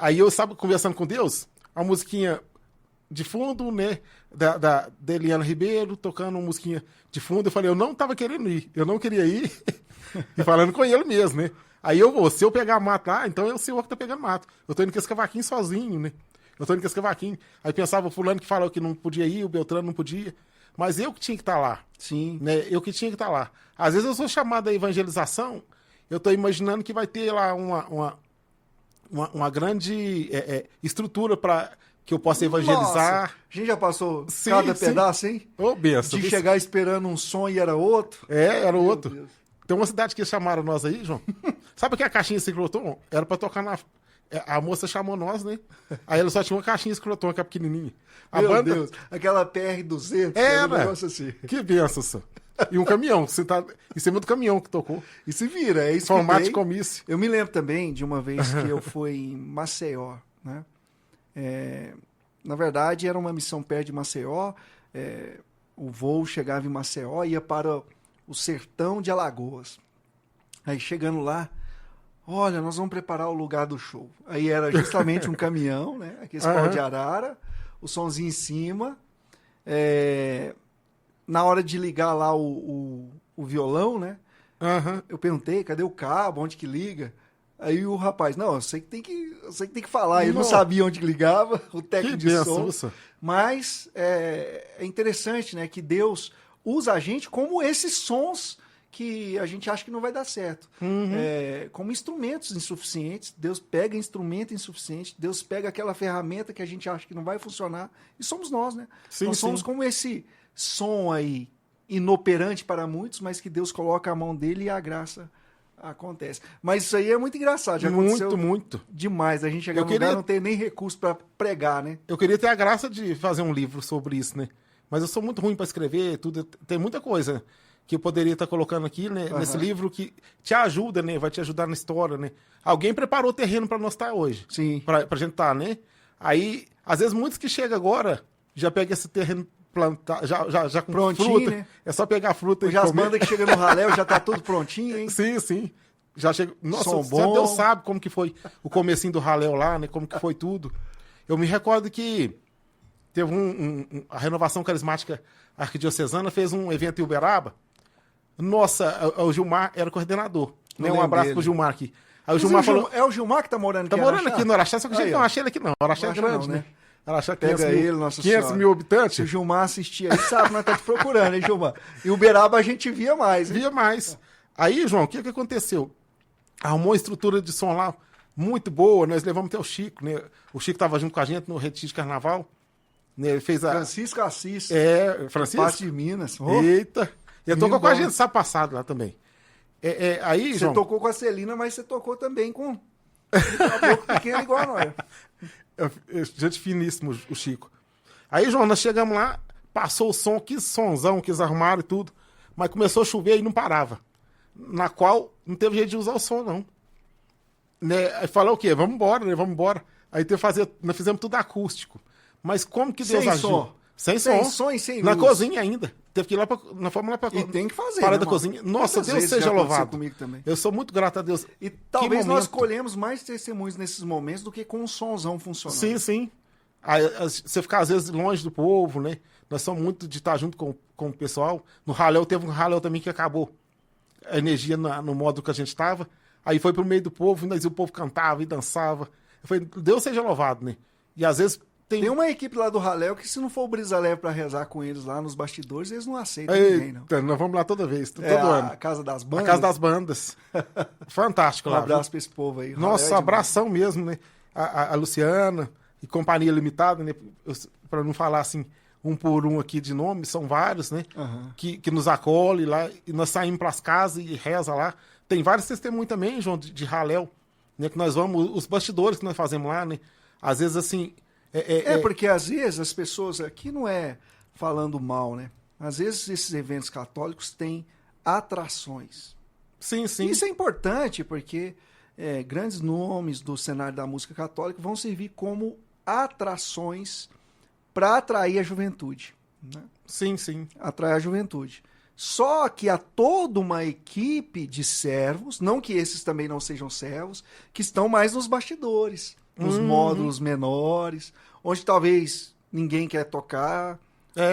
[SPEAKER 3] Aí eu, sabe, conversando com Deus, a musiquinha de fundo, né, da Eliana Ribeiro, tocando uma musiquinha de fundo, eu falei, eu não tava querendo ir, eu não queria ir, e falando com ele mesmo, né. Aí se eu pegar mato lá, então é o senhor que tá pegando mato. Eu tô indo com esse cavaquinho sozinho, né. Eu tô indo com esse cavaquinho. Aí pensava, o fulano que falou que não podia ir, o Beltrano não podia, mas eu que tinha que estar lá.
[SPEAKER 2] Sim.
[SPEAKER 3] Né, eu que tinha que estar lá. Às vezes eu sou chamado à evangelização, eu tô imaginando que vai ter lá uma grande estrutura para que eu possa evangelizar.
[SPEAKER 2] Nossa, a gente já passou
[SPEAKER 3] Sim,
[SPEAKER 2] cada
[SPEAKER 3] sim.
[SPEAKER 2] pedaço, hein?
[SPEAKER 3] Ô, benção.
[SPEAKER 2] De chegar esperando um som e era outro.
[SPEAKER 3] Era
[SPEAKER 2] Meu
[SPEAKER 3] outro.
[SPEAKER 2] Deus.
[SPEAKER 3] Tem uma cidade que chamaram nós aí, João. Sabe que a caixinha ciclotron era para tocar na... A moça chamou nós, né? Aí ela só tinha uma caixinha ciclotron, que é pequenininha. A
[SPEAKER 2] Meu
[SPEAKER 3] banda...
[SPEAKER 2] Deus, aquela PR-200,
[SPEAKER 3] Era.
[SPEAKER 2] um negócio assim.
[SPEAKER 3] Que benção, senhor. E um caminhão, você tá em cima do caminhão que tocou.
[SPEAKER 2] E se vira, é isso
[SPEAKER 3] Formato
[SPEAKER 2] que
[SPEAKER 3] de
[SPEAKER 2] tem.
[SPEAKER 3] comício.
[SPEAKER 2] Eu me lembro também de uma vez que eu fui em Maceió, né? Na verdade, era uma missão perto de Maceió. O voo chegava em Maceió e ia para o sertão de Alagoas. Aí, chegando lá, olha, nós vamos preparar o lugar do show. Aí era justamente um caminhão, né? Aquele pau de arara, o somzinho em cima. Na hora de ligar lá o violão, né?
[SPEAKER 3] Aham.
[SPEAKER 2] Eu perguntei, cadê o cabo, onde que liga? Aí o rapaz, não, eu sei que tem que falar. Ele não
[SPEAKER 3] Nossa.
[SPEAKER 2] sabia onde que ligava, o técnico
[SPEAKER 3] Que
[SPEAKER 2] de
[SPEAKER 3] benção,
[SPEAKER 2] som.
[SPEAKER 3] moça.
[SPEAKER 2] Mas é interessante, né, que Deus usa a gente como esses sons que a gente acha que não vai dar certo. Como instrumentos insuficientes. Deus pega instrumento insuficiente, Deus pega aquela ferramenta que a gente acha que não vai funcionar, e somos nós, né?
[SPEAKER 3] Sim,
[SPEAKER 2] Nós somos
[SPEAKER 3] sim.
[SPEAKER 2] como esse som aí, inoperante para muitos, mas que Deus coloca a mão dele e a graça acontece. Mas isso aí é muito engraçado, já aconteceu
[SPEAKER 3] Muito, muito.
[SPEAKER 2] demais. A gente chegar
[SPEAKER 3] Eu
[SPEAKER 2] no
[SPEAKER 3] queria-
[SPEAKER 2] lugar não ter nem recurso para pregar, né?
[SPEAKER 3] Eu queria ter a graça de fazer um livro sobre isso, né? Mas eu sou muito ruim para escrever, tudo. Tem muita coisa que eu poderia estar colocando aqui, né? Nesse livro que te ajuda, né? Vai te ajudar na história, né? Alguém preparou o terreno para nós estar hoje.
[SPEAKER 2] Sim.
[SPEAKER 3] Pra gente estar, né? Aí, às vezes, muitos que chegam agora já pegam esse terreno plantado, já com
[SPEAKER 2] Prontinho,
[SPEAKER 3] fruta.
[SPEAKER 2] né?
[SPEAKER 3] É só pegar a fruta
[SPEAKER 2] Hoje
[SPEAKER 3] e
[SPEAKER 2] as
[SPEAKER 3] comer.
[SPEAKER 2] bandas que chegam no ralé já tá tudo prontinho, hein?
[SPEAKER 3] Sim, sim. Já chega. Nossa,
[SPEAKER 2] Som
[SPEAKER 3] só
[SPEAKER 2] bom.
[SPEAKER 3] Deus sabe como que foi o comecinho do Raléu lá, né? Como que foi tudo. Eu me recordo que teve a Renovação Carismática Arquidiocesana fez um evento em Uberaba. Nossa, o Gilmar era coordenador. Né? Um
[SPEAKER 2] lembro
[SPEAKER 3] abraço
[SPEAKER 2] dele.
[SPEAKER 3] pro Gilmar aqui. Aí o
[SPEAKER 2] Mas
[SPEAKER 3] Gilmar falou...
[SPEAKER 2] É o Gilmar que tá morando aqui
[SPEAKER 3] Tá
[SPEAKER 2] em
[SPEAKER 3] morando
[SPEAKER 2] Araxá?
[SPEAKER 3] aqui no Araxá, só que a gente
[SPEAKER 2] Aí,
[SPEAKER 3] não
[SPEAKER 2] ó.
[SPEAKER 3] achei ele aqui não. O Araxá é
[SPEAKER 2] Araxá
[SPEAKER 3] grande,
[SPEAKER 2] não,
[SPEAKER 3] né?
[SPEAKER 2] né?
[SPEAKER 3] Araxá
[SPEAKER 2] Pega
[SPEAKER 3] 500 mil,
[SPEAKER 2] ele, Nossa
[SPEAKER 3] 500
[SPEAKER 2] Senhora.
[SPEAKER 3] mil
[SPEAKER 2] Se o
[SPEAKER 3] habitantes.
[SPEAKER 2] Gilmar assistir aí, sabe, nós tá te procurando, hein, Gilmar? E Uberaba a gente via mais, hein?
[SPEAKER 3] Via mais. Aí, João, o que aconteceu? Arrumou uma estrutura de som lá muito boa, nós levamos até o Chico, né? O Chico estava junto com a gente no Retiro de Carnaval. Né? Ele fez a...
[SPEAKER 2] Francisco Assis,
[SPEAKER 3] Francisco?
[SPEAKER 2] parte de Minas. Oh,
[SPEAKER 3] Eita! Ele tocou com a
[SPEAKER 2] bom.
[SPEAKER 3] gente sábado passado lá também. Aí,
[SPEAKER 2] Você
[SPEAKER 3] João,
[SPEAKER 2] tocou com a Celina, mas você tocou também com um caboclo pequeno igual nós.
[SPEAKER 3] gente finíssimo, o Chico. Aí, João, nós chegamos lá, passou o som, que sonzão, que eles arrumaram e tudo, mas começou a chover e não parava. Na qual não teve jeito de usar o som, não. Né? Aí falou o quê? Vamos embora, né? Vamos embora. Aí nós fizemos tudo acústico. Mas como que Deus
[SPEAKER 2] Sem
[SPEAKER 3] agiu?
[SPEAKER 2] som.
[SPEAKER 3] Sem
[SPEAKER 2] Sem
[SPEAKER 3] som.
[SPEAKER 2] som e sem
[SPEAKER 3] Na
[SPEAKER 2] luz.
[SPEAKER 3] cozinha ainda. Teve que ir lá nós fomos lá pra
[SPEAKER 2] E tem que fazer,
[SPEAKER 3] Para
[SPEAKER 2] né,
[SPEAKER 3] da
[SPEAKER 2] irmão?
[SPEAKER 3] cozinha. Nossa,
[SPEAKER 2] Quantas
[SPEAKER 3] Deus
[SPEAKER 2] vezes
[SPEAKER 3] seja
[SPEAKER 2] já aconteceu
[SPEAKER 3] louvado.
[SPEAKER 2] comigo também?
[SPEAKER 3] Eu sou muito grato a Deus.
[SPEAKER 2] E talvez nós
[SPEAKER 3] momento.
[SPEAKER 2] colhemos mais testemunhos nesses momentos do que com um sonzão funcionando.
[SPEAKER 3] Sim, sim. Aí, você ficar às vezes longe do povo, né? Nós somos muito de estar junto com o pessoal. No Raléu, teve um Raléu também que acabou a energia no modo que a gente estava. Aí foi pro meio do povo, e o povo cantava e dançava. Eu falei, Deus seja louvado, né? E às vezes
[SPEAKER 2] Tem uma equipe lá do Raléu que se não for o Brisa Leve pra rezar com eles lá nos bastidores, eles não aceitam ninguém, não.
[SPEAKER 3] Eita, nós vamos lá toda vez, todo
[SPEAKER 2] É
[SPEAKER 3] ano.
[SPEAKER 2] a Casa das
[SPEAKER 3] A
[SPEAKER 2] Bandas.
[SPEAKER 3] Casa das Bandas. Fantástico
[SPEAKER 2] Um
[SPEAKER 3] lá.
[SPEAKER 2] abraço pra esse povo aí. Raléu é
[SPEAKER 3] Nossa,
[SPEAKER 2] demais.
[SPEAKER 3] abração mesmo, né? A Luciana e Companhia Limitada, né? Para não falar assim, um por um aqui de nome, são vários, né?
[SPEAKER 2] Aham.
[SPEAKER 3] Que nos acolhe lá, e nós saímos para as casas e reza lá. Tem vários testemunhos também, João, de Raléu, né? Que nós vamos, os bastidores que nós fazemos lá, né? Às vezes, assim...
[SPEAKER 2] Porque às vezes as pessoas, aqui não é falando mal, né? Às vezes esses eventos católicos têm atrações.
[SPEAKER 3] Sim, sim.
[SPEAKER 2] Isso é importante porque grandes nomes do cenário da música católica vão servir como atrações para atrair a juventude, né?
[SPEAKER 3] Sim, sim.
[SPEAKER 2] Atrair a juventude. Só que há toda uma equipe de servos, não que esses também não sejam servos, que estão mais nos bastidores, nos módulos menores, onde talvez ninguém quer tocar,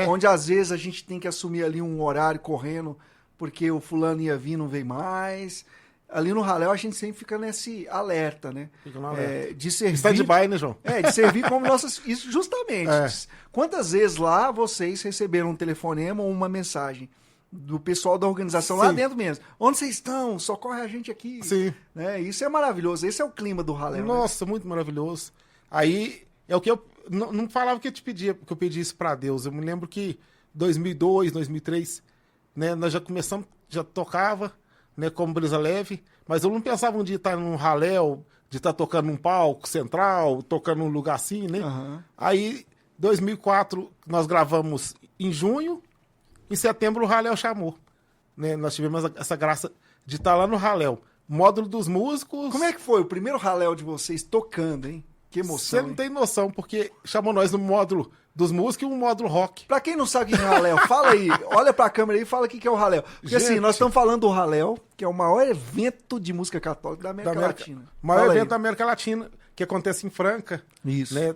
[SPEAKER 2] onde às vezes a gente tem que assumir ali um horário correndo porque o fulano ia vir e não veio mais. Ali no Raléu a gente sempre fica nesse alerta, né?
[SPEAKER 3] Fica no alerta.
[SPEAKER 2] De servir...
[SPEAKER 3] Stand-by, né, João?
[SPEAKER 2] De servir como nossas... Isso justamente. Quantas vezes lá vocês receberam um telefonema ou uma mensagem do pessoal da organização lá
[SPEAKER 3] Sim.
[SPEAKER 2] dentro mesmo? Onde vocês estão? Socorre a gente aqui.
[SPEAKER 3] Sim.
[SPEAKER 2] Né? Isso é maravilhoso. Esse é o clima do Raléu. Né?
[SPEAKER 3] Nossa, muito maravilhoso. Aí, é o que eu... Não falava que eu te pedia, que eu pedi isso pra Deus. Eu me lembro que 2002, 2003, né, nós já começamos, já tocava, né, como Brisa Leve, mas eu não pensava um dia estar num Raléu, de estar tocando num palco central, tocando num lugar assim, né?
[SPEAKER 2] Aham.
[SPEAKER 3] Aí, 2004, nós gravamos em junho, em setembro o Raléu chamou, né? Nós tivemos essa graça de estar lá no Raléu. Módulo dos músicos...
[SPEAKER 2] Como é que foi o primeiro Raléu de vocês tocando, hein? Que emoção,
[SPEAKER 3] Você não
[SPEAKER 2] hein?
[SPEAKER 3] tem noção, porque chamou nós no módulo dos músicos e um módulo rock.
[SPEAKER 2] Pra quem não sabe o que é o Raléu, fala aí, olha pra câmera aí e fala o que é o Raléu. Porque assim,
[SPEAKER 3] Gente.
[SPEAKER 2] nós estamos falando do Raléu, que é o maior evento de música católica da América Latina.
[SPEAKER 3] Maior
[SPEAKER 2] Fala
[SPEAKER 3] evento
[SPEAKER 2] aí.
[SPEAKER 3] da América Latina, que acontece em Franca.
[SPEAKER 2] Isso.
[SPEAKER 3] Né?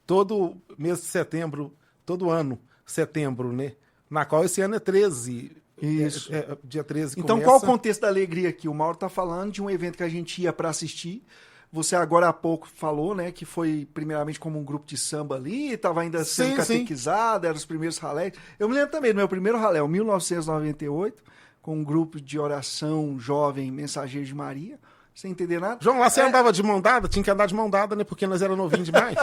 [SPEAKER 3] Todo mês de setembro, todo ano, setembro, né? Na qual esse ano é 13.
[SPEAKER 2] Isso.
[SPEAKER 3] Dia 13
[SPEAKER 2] Então,
[SPEAKER 3] começa.
[SPEAKER 2] qual o contexto da alegria aqui? O Mauro tá falando de um evento que a gente ia para assistir. Você agora há pouco falou, né, que foi primeiramente como um grupo de samba ali, estava ainda sendo
[SPEAKER 3] Sim,
[SPEAKER 2] catequizado, eram os primeiros ralés. Eu me lembro também do meu primeiro ralé, 1998, com um grupo de oração jovem Mensageiro de Maria, sem entender nada.
[SPEAKER 3] João, lá você andava de mão dada? Tinha que andar de mão dada, né? Porque nós era novinho demais.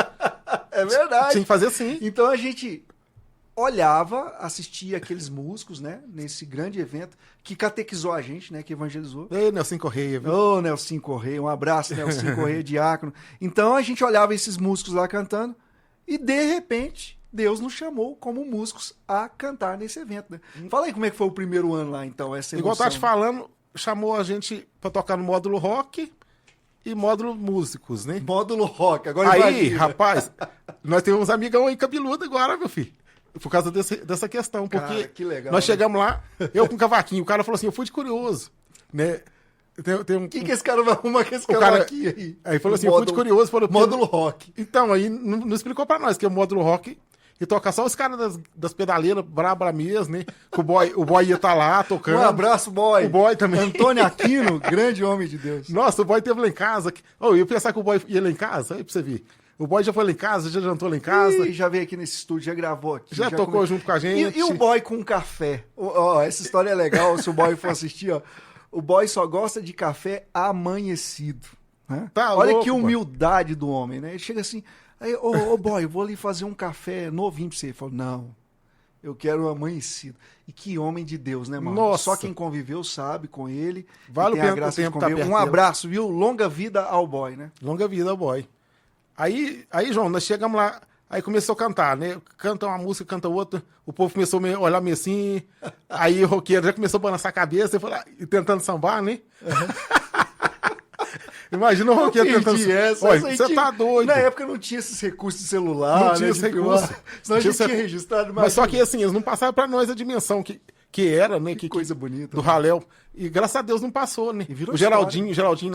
[SPEAKER 2] É verdade.
[SPEAKER 3] Tinha que fazer assim.
[SPEAKER 2] Então a gente olhava, assistia aqueles músicos, né, nesse grande evento, que catequizou a gente, né, que evangelizou.
[SPEAKER 3] Ei, Nelson Correia, viu?
[SPEAKER 2] Ô, Nelson Correia, um abraço, Nelson Correia, diácono. Então a gente olhava esses músicos lá cantando e, de repente, Deus nos chamou como músicos a cantar nesse evento, né? Fala aí como é que foi o primeiro ano lá, então, essa
[SPEAKER 3] Igual eu
[SPEAKER 2] emoção.
[SPEAKER 3] tava te falando, chamou a gente pra tocar no módulo rock e módulo músicos, né?
[SPEAKER 2] Módulo rock, agora
[SPEAKER 3] Aí,
[SPEAKER 2] imagina.
[SPEAKER 3] rapaz, nós temos uns amigão aí cabeludo agora, meu filho. Por causa dessa questão, porque
[SPEAKER 2] Cara, que legal,
[SPEAKER 3] nós
[SPEAKER 2] né?
[SPEAKER 3] chegamos lá, eu com o cavaquinho, o cara falou assim, eu fui de curioso, né? Tem um,
[SPEAKER 2] O que esse cara vai arrumar com esse
[SPEAKER 3] cara-
[SPEAKER 2] cavaquinho aí?
[SPEAKER 3] aí falou assim,
[SPEAKER 2] O
[SPEAKER 3] eu fui de curioso, falou,
[SPEAKER 2] módulo rock.
[SPEAKER 3] Então, aí não explicou pra nós que é o módulo rock e toca só os caras das pedaleiras braba mesmo, né? Que o boy ia estar lá tocando.
[SPEAKER 2] Um abraço, boy.
[SPEAKER 3] O boy também.
[SPEAKER 2] Antônio Aquino, grande homem de Deus.
[SPEAKER 3] Nossa, o boy teve lá em casa. Eu ia pensar que o boy ia lá em casa, aí pra você ver. O boy já foi lá em casa, já jantou lá em casa.
[SPEAKER 2] E já veio aqui nesse estúdio, já gravou aqui.
[SPEAKER 3] Já tocou junto com a gente.
[SPEAKER 2] E o boy com café? Ó, essa história é legal, se o boy for assistir, ó. O boy só gosta de café amanhecido. Né?
[SPEAKER 3] Tá
[SPEAKER 2] Olha
[SPEAKER 3] louco,
[SPEAKER 2] que
[SPEAKER 3] boy.
[SPEAKER 2] humildade do homem, né? Ele chega assim, aí, ô boy, eu vou ali fazer um café novinho pra você. Ele falou, não, Eu quero amanhecido. E que homem de Deus, né, Mauro?
[SPEAKER 3] Nossa.
[SPEAKER 2] Só quem conviveu sabe com ele.
[SPEAKER 3] Vale
[SPEAKER 2] e
[SPEAKER 3] o
[SPEAKER 2] tem a
[SPEAKER 3] tempo
[SPEAKER 2] graça de
[SPEAKER 3] tá
[SPEAKER 2] conviver.
[SPEAKER 3] perto
[SPEAKER 2] Um
[SPEAKER 3] dele.
[SPEAKER 2] abraço, viu? Longa vida ao boy, né?
[SPEAKER 3] Longa vida, boy. Aí, João, nós chegamos lá, aí começou a cantar, né? Canta uma música, canta outra, o povo começou a olhar meio assim, aí o roqueiro já começou a balançar a cabeça e tentando sambar, né? Imagina o roqueiro tentando
[SPEAKER 2] essa.
[SPEAKER 3] Olha,
[SPEAKER 2] Essa aí
[SPEAKER 3] você
[SPEAKER 2] tinha-
[SPEAKER 3] tá doido.
[SPEAKER 2] Na época não tinha esses recursos de celular,
[SPEAKER 3] Não
[SPEAKER 2] né?
[SPEAKER 3] tinha
[SPEAKER 2] de
[SPEAKER 3] esse
[SPEAKER 2] filmar.
[SPEAKER 3] recurso.
[SPEAKER 2] Senão a gente
[SPEAKER 3] Tinha
[SPEAKER 2] tinha
[SPEAKER 3] esse-
[SPEAKER 2] registrado.
[SPEAKER 3] Mas só que
[SPEAKER 2] imagina.
[SPEAKER 3] assim, eles não passaram pra nós a dimensão que era, né?
[SPEAKER 2] Que coisa bonita.
[SPEAKER 3] Do
[SPEAKER 2] né?
[SPEAKER 3] Raléu. E graças a Deus não passou, né?
[SPEAKER 2] E virou
[SPEAKER 3] O Geraldinho lá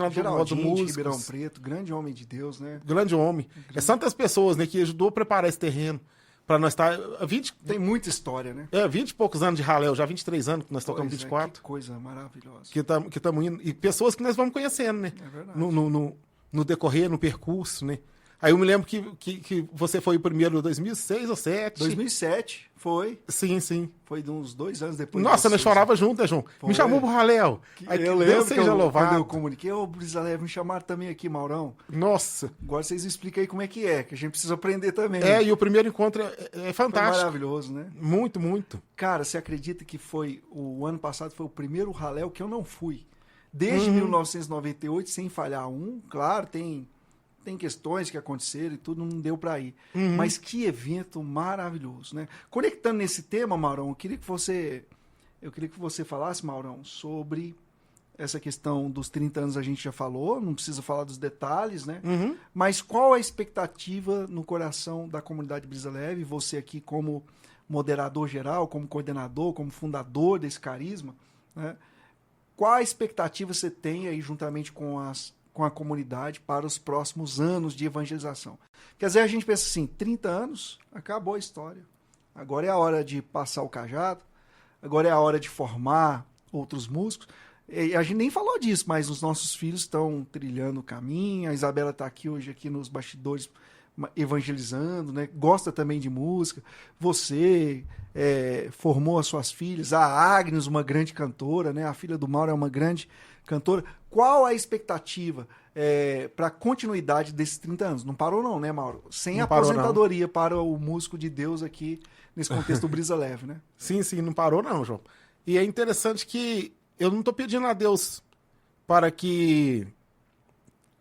[SPEAKER 3] do
[SPEAKER 2] Geraldinho de
[SPEAKER 3] Músicos.
[SPEAKER 2] Ribeirão Preto, grande homem de Deus, né?
[SPEAKER 3] Grande homem. É tantas pessoas, né, que ajudou a preparar esse terreno pra nós estar 20
[SPEAKER 2] Tem muita história, né?
[SPEAKER 3] 20 e poucos anos de Raléu, já 23 anos que nós tocamos
[SPEAKER 2] Pois é,
[SPEAKER 3] 24.
[SPEAKER 2] que coisa maravilhosa.
[SPEAKER 3] Que estamos indo. E pessoas que nós vamos conhecendo, né?
[SPEAKER 2] É verdade.
[SPEAKER 3] No decorrer, no percurso, né? Aí eu me lembro que você foi o primeiro em 2006 ou 2007.
[SPEAKER 2] 2007 foi.
[SPEAKER 3] Sim, sim.
[SPEAKER 2] Foi de uns 2 anos depois.
[SPEAKER 3] Nossa,
[SPEAKER 2] de
[SPEAKER 3] nós
[SPEAKER 2] você.
[SPEAKER 3] chorava junto, né, João?
[SPEAKER 2] Foi.
[SPEAKER 3] Me chamou pro Raléu. Aí,
[SPEAKER 2] Eu
[SPEAKER 3] Deus
[SPEAKER 2] lembro que
[SPEAKER 3] seja
[SPEAKER 2] quando
[SPEAKER 3] louvado.
[SPEAKER 2] eu comuniquei, ô Brisa Leve, me chamaram também aqui, Maurão.
[SPEAKER 3] Nossa.
[SPEAKER 2] Agora vocês explicam aí como é, que a gente precisa aprender também.
[SPEAKER 3] E o primeiro encontro é
[SPEAKER 2] Foi
[SPEAKER 3] fantástico.
[SPEAKER 2] maravilhoso, né?
[SPEAKER 3] Muito, muito.
[SPEAKER 2] Cara, você acredita que foi o ano passado foi o primeiro Raléu que eu não fui? Desde 1998, sem falhar um. Claro, tem questões que aconteceram e tudo, não deu para ir. Mas que evento maravilhoso, né? Conectando nesse tema, Maurão, eu queria que você falasse, Maurão, sobre essa questão dos 30 anos a gente já falou, não precisa falar dos detalhes, né? Mas qual a expectativa no coração da comunidade Brisa Leve, você aqui como moderador geral, como coordenador, como fundador desse carisma, né? Qual a expectativa você tem aí juntamente com a comunidade para os próximos anos de evangelização? Porque às vezes a gente pensa assim, 30 anos, acabou a história. Agora é a hora de passar o cajado, agora é a hora de formar outros músicos. E a gente nem falou disso, mas os nossos filhos estão trilhando o caminho, a Isabela está aqui hoje aqui nos bastidores evangelizando, né? Gosta também de música. Você formou as suas filhas, a Agnes, uma grande cantora, né? A filha do Mauro é uma grande cantora. Qual a expectativa para a continuidade desses 30 anos? Não parou não, né, Mauro? Sem
[SPEAKER 3] Não parou,
[SPEAKER 2] aposentadoria para o músico de Deus aqui, nesse contexto do Brisa Leve, né?
[SPEAKER 3] Sim, não parou não, João. E é interessante que eu não estou pedindo a Deus para que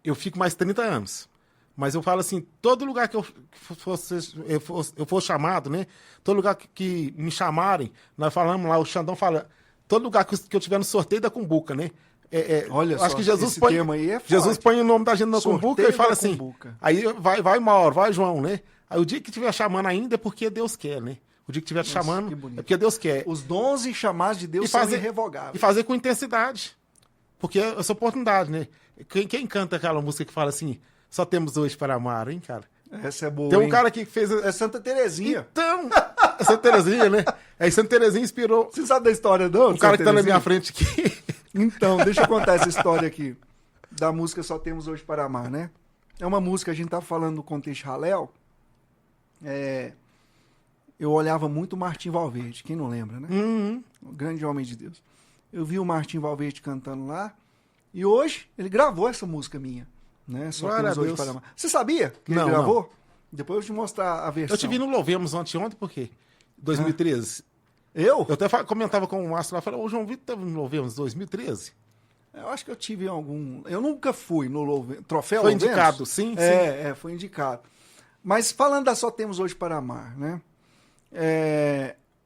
[SPEAKER 3] eu fique mais 30 anos. Mas eu falo assim, todo lugar que eu for chamado, né? Todo lugar que me chamarem, nós falamos lá, o Xandão fala, todo lugar que eu tiver no sorteio da Cumbuca, né?
[SPEAKER 2] Olha
[SPEAKER 3] acho
[SPEAKER 2] só,
[SPEAKER 3] que Jesus
[SPEAKER 2] esse
[SPEAKER 3] põe,
[SPEAKER 2] tema aí é forte.
[SPEAKER 3] Jesus põe o nome da gente na
[SPEAKER 2] Sorteio
[SPEAKER 3] Cumbuca e fala
[SPEAKER 2] da
[SPEAKER 3] assim,
[SPEAKER 2] Cumbuca.
[SPEAKER 3] aí vai Mauro, vai João, né? Aí o dia que estiver chamando ainda é porque Deus quer, né? O dia que estiver
[SPEAKER 2] que
[SPEAKER 3] chamando
[SPEAKER 2] bonito.
[SPEAKER 3] é porque Deus quer.
[SPEAKER 2] Os dons e chamados de Deus são irrevogáveis.
[SPEAKER 3] E fazer com intensidade. Porque é essa oportunidade, né? Quem canta aquela música que fala assim, só temos hoje para amar, hein, cara?
[SPEAKER 2] Essa é boa,
[SPEAKER 3] Tem um
[SPEAKER 2] hein?
[SPEAKER 3] cara aqui que fez...
[SPEAKER 2] É Santa Terezinha.
[SPEAKER 3] Então, é Santa Terezinha, né? Aí Santa Terezinha inspirou
[SPEAKER 2] Você sabe da história, não?
[SPEAKER 3] o cara que tá na minha frente aqui.
[SPEAKER 2] Então, deixa eu contar essa história aqui. Da música Só Temos Hoje para Amar, né? É uma música, a gente tá falando no contexto Raléu. Eu olhava muito o Martim Valverde, quem não lembra, né? Um grande homem de Deus. Eu vi o Martim Valverde cantando lá. E hoje, ele gravou essa música minha. Né? Só
[SPEAKER 3] Glória
[SPEAKER 2] Temos
[SPEAKER 3] a
[SPEAKER 2] Hoje
[SPEAKER 3] Deus.
[SPEAKER 2] para Amar. Você sabia que
[SPEAKER 3] Não,
[SPEAKER 2] ele gravou? Depois eu vou te mostrar a versão.
[SPEAKER 3] Eu te vi no Louvemos ontem, por quê? 2013.
[SPEAKER 2] Eu?
[SPEAKER 3] Eu até comentava com o Márcio lá, falei, o João Vitor tava no Louvemos 2013?
[SPEAKER 2] Eu acho que eu tive algum... Eu nunca fui no troféu
[SPEAKER 3] Foi
[SPEAKER 2] Louvemos.
[SPEAKER 3] indicado, sim.
[SPEAKER 2] Foi indicado. Mas falando da Só Temos Hoje para Amar, né?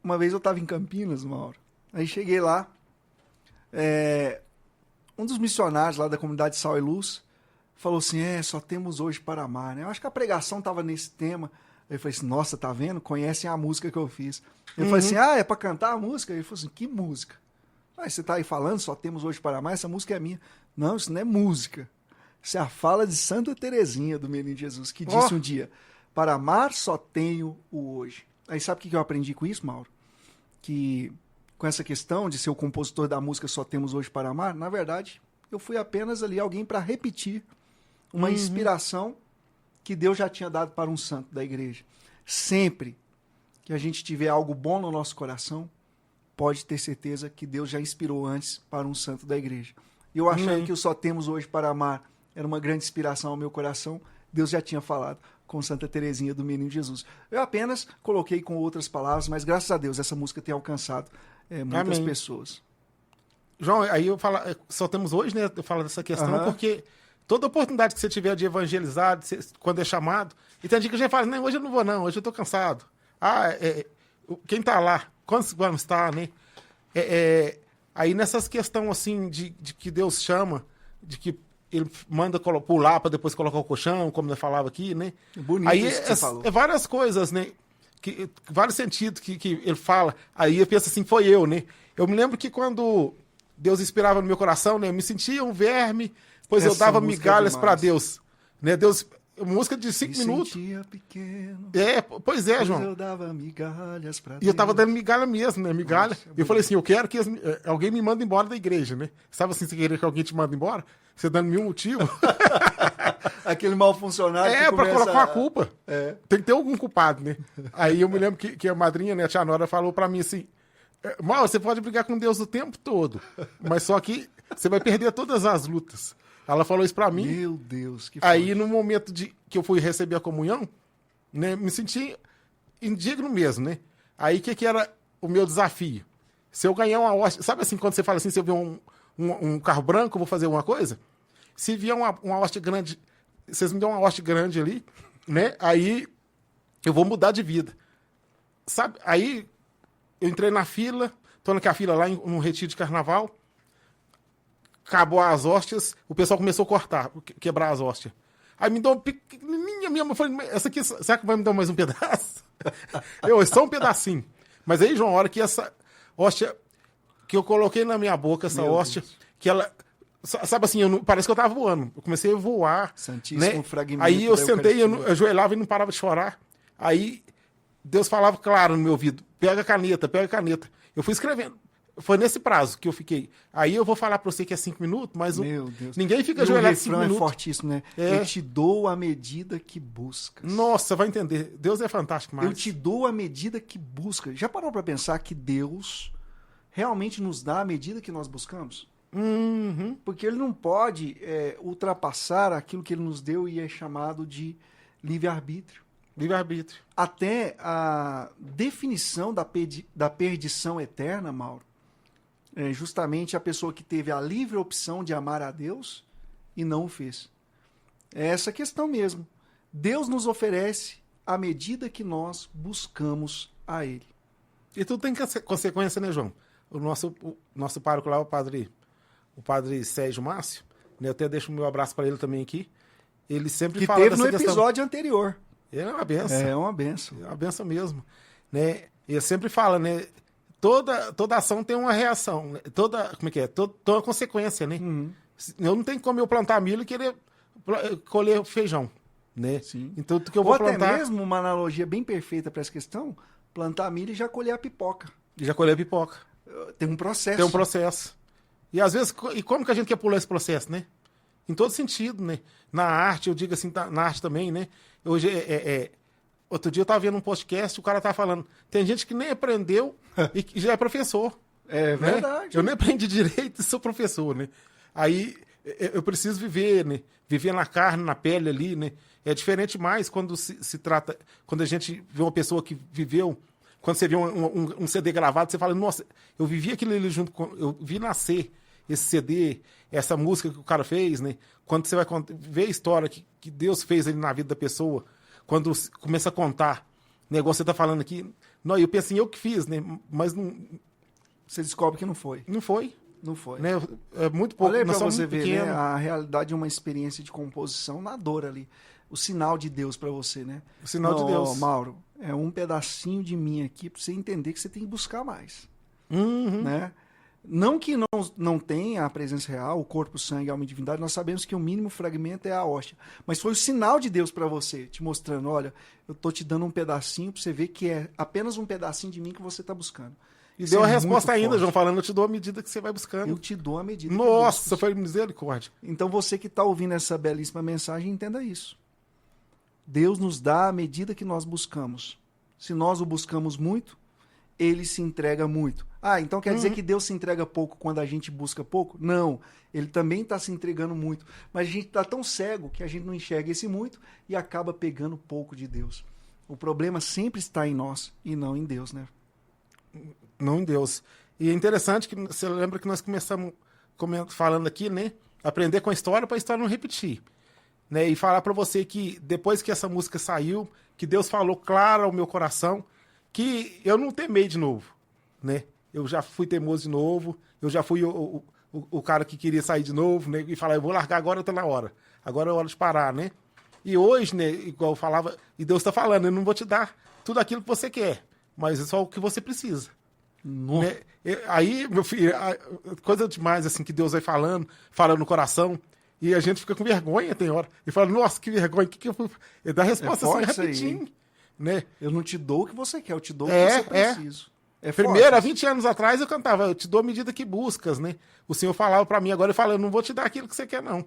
[SPEAKER 2] Uma vez eu estava em Campinas, Mauro. Aí cheguei lá. Um dos missionários lá da comunidade Sal e Luz falou assim, só temos hoje para amar, né? Eu acho que a pregação estava nesse tema. Ele falou assim, nossa, tá vendo? Conhecem a música que eu fiz. Eu falei assim, é para cantar a música? Ele falou assim, que música? Você tá aí falando, só temos hoje para amar, essa música é minha. Não, isso não é música. Isso é a fala de Santa Terezinha do Menino Jesus, que disse um dia, para amar só tenho o hoje. Aí sabe o que eu aprendi com isso, Mauro? Que com essa questão de ser o compositor da música Só Temos Hoje para Amar, na verdade, eu fui apenas ali alguém para repetir uma inspiração que Deus já tinha dado para um santo da igreja. Sempre que a gente tiver algo bom no nosso coração, pode ter certeza que Deus já inspirou antes para um santo da igreja. E eu achando que o Só Temos Hoje para Amar era uma grande inspiração ao meu coração, Deus já tinha falado. com Santa Teresinha do Menino Jesus. Eu apenas coloquei com outras palavras, mas graças a Deus essa música tem alcançado muitas
[SPEAKER 3] Amém.
[SPEAKER 2] pessoas.
[SPEAKER 3] João, aí eu falo, só temos hoje, né? Eu falo dessa questão,
[SPEAKER 2] Aham.
[SPEAKER 3] porque toda oportunidade que você tiver de evangelizar, quando é chamado, e tem dia que a gente fala, não, hoje eu não vou não, hoje eu tô cansado. Quem tá lá? Quantos vamos estar, né? Aí nessas questões assim, de que Deus chama, de que ele manda pular para depois colocar o colchão, como eu falava aqui, né?
[SPEAKER 2] Bonito
[SPEAKER 3] Aí
[SPEAKER 2] isso que você falou.
[SPEAKER 3] várias coisas, né? Vários sentidos que ele fala. Aí eu penso assim, foi eu, né? Eu me lembro que quando Deus inspirava no meu coração, né? Eu me sentia um verme, pois eu
[SPEAKER 2] Essa
[SPEAKER 3] dava
[SPEAKER 2] música é
[SPEAKER 3] migalhas
[SPEAKER 2] demais.
[SPEAKER 3] para Deus. Né? Deus, música de 5 minutos.
[SPEAKER 2] sentia pequeno,
[SPEAKER 3] Pois é,
[SPEAKER 2] pois
[SPEAKER 3] João.
[SPEAKER 2] eu dava migalhas pra
[SPEAKER 3] E eu tava
[SPEAKER 2] Deus.
[SPEAKER 3] dando migalha mesmo, né? Migalha.
[SPEAKER 2] Nossa, é
[SPEAKER 3] Eu falei assim, eu quero que alguém me mande embora da igreja, né? Sabe assim, você querer que alguém te mande embora? Você dando mil motivos.
[SPEAKER 2] Aquele mal funcionário que
[SPEAKER 3] Pra
[SPEAKER 2] começa
[SPEAKER 3] colocar a culpa.
[SPEAKER 2] É.
[SPEAKER 3] Tem que ter algum culpado, né? Aí eu me lembro que a madrinha, né, a tia Nora, falou pra mim assim, Mauro, você pode brigar com Deus o tempo todo, mas só que você vai perder todas as lutas. Ela falou isso pra mim.
[SPEAKER 2] Meu Deus, que
[SPEAKER 3] Aí,
[SPEAKER 2] forte.
[SPEAKER 3] no momento que eu fui receber a comunhão, né, me senti indigno mesmo, né? Aí, o que era o meu desafio? Se eu ganhar uma hóstia... Sabe assim, quando você fala assim, se eu ver um carro branco, eu vou fazer uma coisa? Se vier uma hóstia grande, vocês me dão uma hóstia grande ali, né? Aí, eu vou mudar de vida. Sabe? Aí, eu entrei na fila, tô naquela fila lá no retiro de carnaval, acabou as hóstias, o pessoal começou a cortar, quebrar as hóstias. Aí me deu uma pequenininha mesmo. Eu falei, essa aqui, será que vai me dar mais um pedaço? Só um pedacinho. Mas aí, João, a hora que essa hóstia, que eu coloquei na minha boca, essa
[SPEAKER 2] Meu
[SPEAKER 3] hóstia, que ela, sabe assim, parece que eu tava voando. Eu comecei a voar.
[SPEAKER 2] Santíssimo
[SPEAKER 3] né?
[SPEAKER 2] fragmento
[SPEAKER 3] Aí eu
[SPEAKER 2] da
[SPEAKER 3] sentei, eu
[SPEAKER 2] Eucaristia.
[SPEAKER 3] ajoelhava e não parava de chorar. Aí Deus falava claro no meu ouvido, pega a caneta, pega a caneta. Eu fui escrevendo. Foi nesse prazo que eu fiquei. Aí eu vou falar pra você que é 5 minutos, mas
[SPEAKER 2] Meu Deus.
[SPEAKER 3] ninguém fica
[SPEAKER 2] E o
[SPEAKER 3] ajoelhado 5
[SPEAKER 2] refrão é
[SPEAKER 3] minutos.
[SPEAKER 2] fortíssimo, né?
[SPEAKER 3] É.
[SPEAKER 2] Eu te dou a medida que buscas.
[SPEAKER 3] Nossa, vai entender. Deus é fantástico, mas...
[SPEAKER 2] Eu te dou a medida que buscas. Já parou para pensar que Deus realmente nos dá a medida que nós buscamos?
[SPEAKER 3] Uhum.
[SPEAKER 2] Porque ele não pode ultrapassar aquilo que ele nos deu e é chamado de livre-arbítrio.
[SPEAKER 3] Livre-arbítrio.
[SPEAKER 2] Até a definição da perdição eterna, Mauro, é justamente a pessoa que teve a livre opção de amar a Deus e não o fez. É essa questão mesmo. Deus nos oferece à medida que nós buscamos a Ele.
[SPEAKER 3] E tudo tem consequência, né, João? O nosso pároco lá, o padre Sérgio Márcio, né, eu até deixo o meu abraço para ele também aqui. Ele sempre
[SPEAKER 2] Que
[SPEAKER 3] fala
[SPEAKER 2] teve
[SPEAKER 3] dessa
[SPEAKER 2] no
[SPEAKER 3] questão.
[SPEAKER 2] episódio anterior.
[SPEAKER 3] Ele é uma benção.
[SPEAKER 2] É uma benção.
[SPEAKER 3] É uma benção mesmo. Né? Ele sempre fala, né? Toda ação tem uma reação. Né? Como é que é? Toda consequência, né?
[SPEAKER 2] Uhum.
[SPEAKER 3] Eu não tenho como eu plantar milho e querer colher feijão, né?
[SPEAKER 2] Sim.
[SPEAKER 3] Então, tudo que eu
[SPEAKER 2] Ou
[SPEAKER 3] vou
[SPEAKER 2] até
[SPEAKER 3] plantar...
[SPEAKER 2] mesmo uma analogia bem perfeita para essa questão, plantar milho e já colher a pipoca.
[SPEAKER 3] Já colher pipoca.
[SPEAKER 2] Tem um processo.
[SPEAKER 3] Tem um processo. E às vezes, e como que a gente quer pular esse processo, né? Em todo sentido, né? Na arte, eu digo assim, na arte também, né? Hoje, outro dia eu estava vendo um podcast, o cara tava falando, tem gente que nem aprendeu e que já é professor.
[SPEAKER 2] É
[SPEAKER 3] né?
[SPEAKER 2] verdade.
[SPEAKER 3] Eu nem aprendi direito e sou professor, né? Aí eu preciso viver, né? Viver na carne, na pele ali, né? É diferente mais quando se trata... Quando a gente vê uma pessoa que viveu... Quando você vê um CD gravado, você fala, nossa, eu vivi aquilo ali junto com... Eu vi nascer esse CD, essa música que o cara fez, né? Quando você vai ver a história que Deus fez ali na vida da pessoa, quando começa a contar, negócio você tá falando aqui, não, eu penso em eu que fiz, né? Mas não
[SPEAKER 2] Você descobre que não foi.
[SPEAKER 3] foi,
[SPEAKER 2] Não foi.
[SPEAKER 3] né? É muito pouco,
[SPEAKER 2] Olha aí
[SPEAKER 3] nós
[SPEAKER 2] pra
[SPEAKER 3] somos
[SPEAKER 2] você
[SPEAKER 3] muito
[SPEAKER 2] ver, né?
[SPEAKER 3] pequenos.
[SPEAKER 2] A realidade de uma experiência de composição na dor ali. O sinal de Deus pra você, né?
[SPEAKER 3] O sinal de Deus.
[SPEAKER 2] Mauro, é um pedacinho de mim aqui pra você entender que você tem que buscar mais.
[SPEAKER 3] Uhum.
[SPEAKER 2] Né? Não que não tenha a presença real, o corpo, o sangue, a alma e divindade, nós sabemos que o mínimo fragmento é a hóstia. Mas foi o sinal de Deus para você, te mostrando, olha, eu tô te dando um pedacinho para você ver que é apenas um pedacinho de mim que você tá buscando.
[SPEAKER 3] E
[SPEAKER 2] Isso
[SPEAKER 3] deu
[SPEAKER 2] é
[SPEAKER 3] a resposta
[SPEAKER 2] muito
[SPEAKER 3] ainda,
[SPEAKER 2] forte.
[SPEAKER 3] João, falando, eu te dou a medida que você vai buscando.
[SPEAKER 2] Eu te dou a medida. que
[SPEAKER 3] Nossa,
[SPEAKER 2] buscas.
[SPEAKER 3] foi misericórdia.
[SPEAKER 2] Então você que está ouvindo essa belíssima mensagem, entenda isso. Deus nos dá a medida que nós buscamos. Se nós o buscamos muito, ele se entrega muito. Ah, então quer dizer que Deus se entrega pouco quando a gente busca pouco? Não, ele também está se entregando muito. Mas a gente está tão cego que a gente não enxerga esse muito e acaba pegando pouco de Deus. O problema sempre está em nós e não em Deus, né?
[SPEAKER 3] Não em Deus. E é interessante que você lembra que nós começamos falando aqui, né? Aprender com a história para a história não repetir. Né? E falar para você que depois que essa música saiu, que Deus falou claro ao meu coração, que eu não temei de novo, né? Eu já fui teimoso de novo, eu já fui o cara que queria sair de novo, né? E falar, eu vou largar agora, tá na hora. Agora é hora de parar, né? E hoje, né, igual eu falava, e Deus está falando, eu não vou te dar tudo aquilo que você quer, mas é só o que você precisa. Né? Aí, meu filho, coisa demais assim que Deus vai falando no coração, e a gente fica com vergonha, tem hora, e fala, nossa, que vergonha, que eu fui... Ele dá a resposta assim, rapidinho, né?
[SPEAKER 2] Eu não te dou o que você quer, eu te dou o que você precisa.
[SPEAKER 3] Primeiro, há 20 anos atrás, eu cantava, eu te dou a medida que buscas, né? O Senhor falava para mim, agora ele fala, eu não vou te dar aquilo que você quer, não.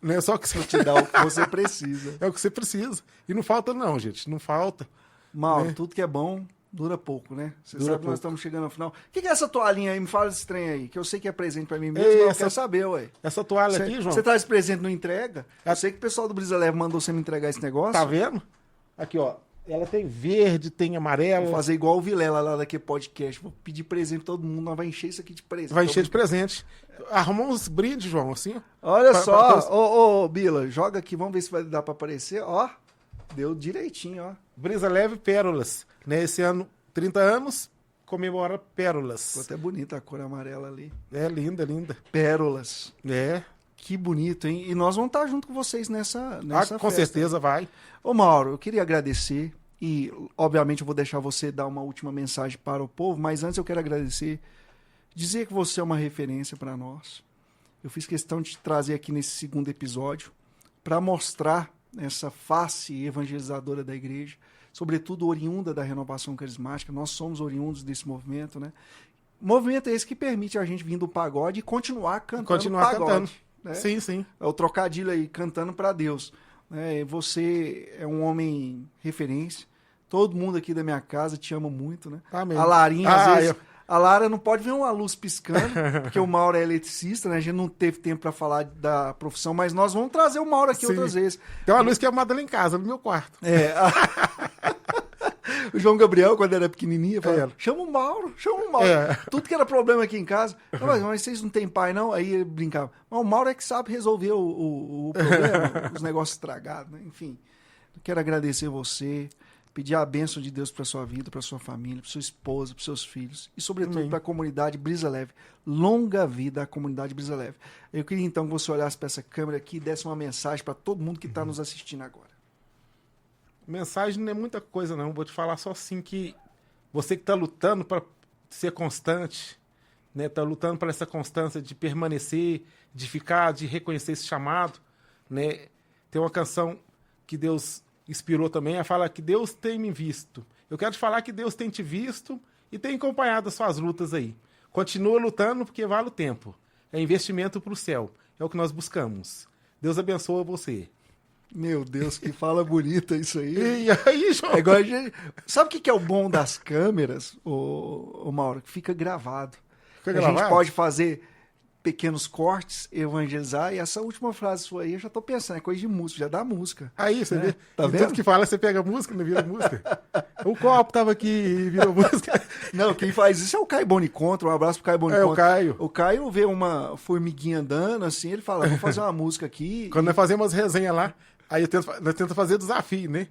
[SPEAKER 3] Né? Só que
[SPEAKER 2] Vou te dar o que você precisa.
[SPEAKER 3] É o que você precisa. E não falta não, gente, não falta.
[SPEAKER 2] Mauro,
[SPEAKER 3] né?
[SPEAKER 2] Tudo que é bom dura pouco, né? Você
[SPEAKER 3] Dura
[SPEAKER 2] sabe que nós
[SPEAKER 3] pouco.
[SPEAKER 2] estamos chegando ao final. O que é essa toalhinha aí? Me fala esse trem aí, que eu sei que é presente pra mim mesmo, mas eu quero saber, ué.
[SPEAKER 3] Essa toalha aqui, João,
[SPEAKER 2] Você traz presente, não entrega? Eu sei que o pessoal do Brisa Leve mandou você me entregar esse negócio.
[SPEAKER 3] tá vendo? Aqui, ó, ela tem verde, tem amarelo.
[SPEAKER 2] Vou fazer igual o Vilela lá daquele podcast. Vou pedir presente pra todo mundo, nós vai encher isso aqui de presente.
[SPEAKER 3] Vai encher de presente. Arrumou uns brindes, João, assim, ó.
[SPEAKER 2] Olha
[SPEAKER 3] Pra
[SPEAKER 2] só, ô, Bila, joga aqui, vamos ver se vai dar pra aparecer. Ó, deu direitinho, ó.
[SPEAKER 3] Brisa Leve Pérolas, né? Esse ano, 30 anos, comemora Pérolas.
[SPEAKER 2] Ficou até bonita a cor amarela ali.
[SPEAKER 3] É, linda, linda.
[SPEAKER 2] Pérolas.
[SPEAKER 3] É,
[SPEAKER 2] Que bonito, hein? E nós vamos estar junto com vocês nessa
[SPEAKER 3] com
[SPEAKER 2] festa.
[SPEAKER 3] certeza vai.
[SPEAKER 2] Ô, Mauro, eu queria agradecer e, obviamente, eu vou deixar você dar uma última mensagem para o povo, mas antes eu quero agradecer, dizer que você é uma referência para nós. Eu fiz questão de te trazer aqui nesse segundo episódio para mostrar essa face evangelizadora da igreja, sobretudo oriunda da renovação carismática. Nós somos oriundos desse movimento, né? Movimento é esse que permite a gente vir do pagode e continuar cantando pagode. Né?
[SPEAKER 3] Sim, sim.
[SPEAKER 2] É o trocadilho aí, cantando para Deus. Você é um homem referência. Todo mundo aqui da minha casa te ama muito, né?
[SPEAKER 3] Amém.
[SPEAKER 2] A Larinha, às vezes, a Lara não pode ver uma luz piscando, porque o Mauro é eletricista, né? A gente não teve tempo para falar da profissão, mas nós vamos trazer o Mauro aqui
[SPEAKER 3] Sim.
[SPEAKER 2] outras vezes.
[SPEAKER 3] Tem uma luz que é amada lá em casa, no meu quarto.
[SPEAKER 2] O João Gabriel, quando era pequenininho, falava,
[SPEAKER 3] É.
[SPEAKER 2] chama o Mauro, chama o Mauro.
[SPEAKER 3] É.
[SPEAKER 2] Tudo que era problema aqui em casa. Mas vocês não têm pai, não? Aí ele brincava. Mas o Mauro é que sabe resolver o problema, os negócios estragados, né? Enfim, eu quero agradecer você, pedir a bênção de Deus para sua vida, para sua família, para sua esposa, para seus filhos e, sobretudo,
[SPEAKER 3] Amém.
[SPEAKER 2] para a comunidade Brisa Leve. Longa vida à comunidade Brisa Leve. Eu queria, então, que você olhasse para essa câmera aqui e desse uma mensagem para todo mundo que está nos assistindo agora.
[SPEAKER 3] Mensagem não é muita coisa, não. Vou te falar só assim que você que está lutando para ser constante, né? Está lutando para essa constância de permanecer, de ficar, de reconhecer esse chamado, né? Tem uma canção que Deus inspirou também, a falar que Deus tem me visto. Eu quero te falar que Deus tem te visto e tem acompanhado as suas lutas aí. Continua lutando porque vale o tempo. É investimento para o céu. É o que nós buscamos. Deus abençoe você.
[SPEAKER 2] Meu Deus, que fala bonita isso aí.
[SPEAKER 3] E aí, João?
[SPEAKER 2] É igual a gente... Sabe o que é o bom das câmeras, ô Mauro? Que fica gravado.
[SPEAKER 3] Fica
[SPEAKER 2] A gente
[SPEAKER 3] gravado?
[SPEAKER 2] pode fazer pequenos cortes, evangelizar, e essa última frase sua aí, eu já tô pensando, é coisa de música, já dá música.
[SPEAKER 3] Aí, você vê.
[SPEAKER 2] Tá
[SPEAKER 3] E
[SPEAKER 2] vendo?
[SPEAKER 3] tudo que fala, você pega música, não vira música. O copo tava aqui e virou música.
[SPEAKER 2] Não, quem faz isso é o Caio Boni Contra, um abraço pro Caio Boni
[SPEAKER 3] É, o
[SPEAKER 2] Contra.
[SPEAKER 3] Caio.
[SPEAKER 2] O Caio vê uma formiguinha andando, assim, ele fala, vou fazer uma música aqui.
[SPEAKER 3] Quando nós fazemos umas resenhas lá, aí nós tentamos fazer desafio, né?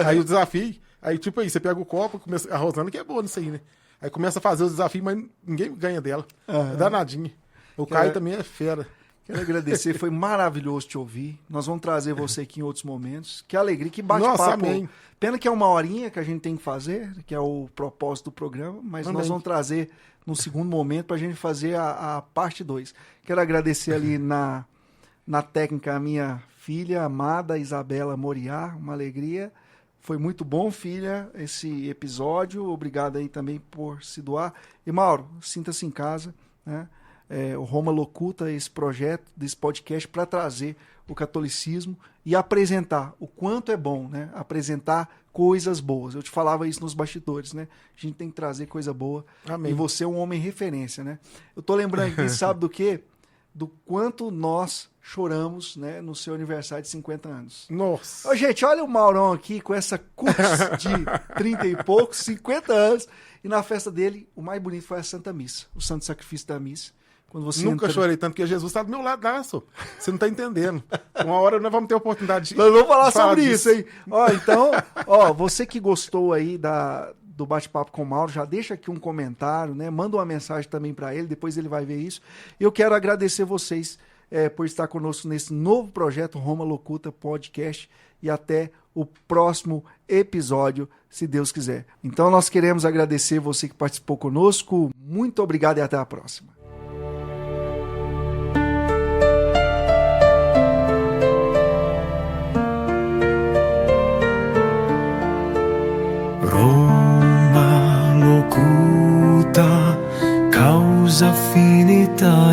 [SPEAKER 3] Aí o desafio, aí tipo aí, você pega o copo, começa, a Rosana que é boa nisso aí, né? Aí começa a fazer os desafios, mas ninguém ganha dela. É danadinha. O Caio também é fera.
[SPEAKER 2] Quero agradecer, foi maravilhoso te ouvir. Nós vamos trazer você aqui em outros momentos. Que alegria, que
[SPEAKER 3] Nossa,
[SPEAKER 2] bate-papo.
[SPEAKER 3] amém.
[SPEAKER 2] Pena que é uma horinha que a gente tem que fazer, que é o propósito do programa, mas
[SPEAKER 3] Amém.
[SPEAKER 2] nós vamos trazer no segundo momento para a gente fazer a parte 2. Quero agradecer ali na técnica a minha filha amada, Isabela Moriá, uma alegria. Foi muito bom, filha, esse episódio. Obrigado aí também por se doar. E Mauro, sinta-se em casa, né? O Roma Locuta, esse projeto, desse podcast, para trazer o catolicismo e apresentar o quanto é bom, né? Apresentar coisas boas. Eu te falava isso nos bastidores, né? A gente tem que trazer coisa boa.
[SPEAKER 3] Amém.
[SPEAKER 2] E você é um homem referência, né? Eu tô lembrando aqui, sabe do quê? Do quanto nós choramos, né, no seu aniversário de 50 anos.
[SPEAKER 3] Nossa.
[SPEAKER 2] Ô, gente, olha o Maurão aqui com essa cutis de 30 e poucos, 50 anos. E na festa dele, o mais bonito foi a Santa Missa, o Santo Sacrifício da Missa. Quando você
[SPEAKER 3] Nunca
[SPEAKER 2] entra...
[SPEAKER 3] chorei tanto, porque Jesus está do meu lado, você não está entendendo. Uma hora nós vamos ter a oportunidade de
[SPEAKER 2] Nós vamos falar
[SPEAKER 3] de
[SPEAKER 2] sobre
[SPEAKER 3] disso.
[SPEAKER 2] isso, hein? Ó, então, ó, você que gostou aí do bate-papo com o Mauro, já deixa aqui um comentário, né? Manda uma mensagem também para ele, depois ele vai ver isso. E eu quero agradecer vocês por estar conosco nesse novo projeto Roma Locuta Podcast e até o próximo episódio, se Deus quiser. Então nós queremos agradecer você que participou conosco. Muito obrigado e até a próxima.
[SPEAKER 1] Roma locuta, causa finita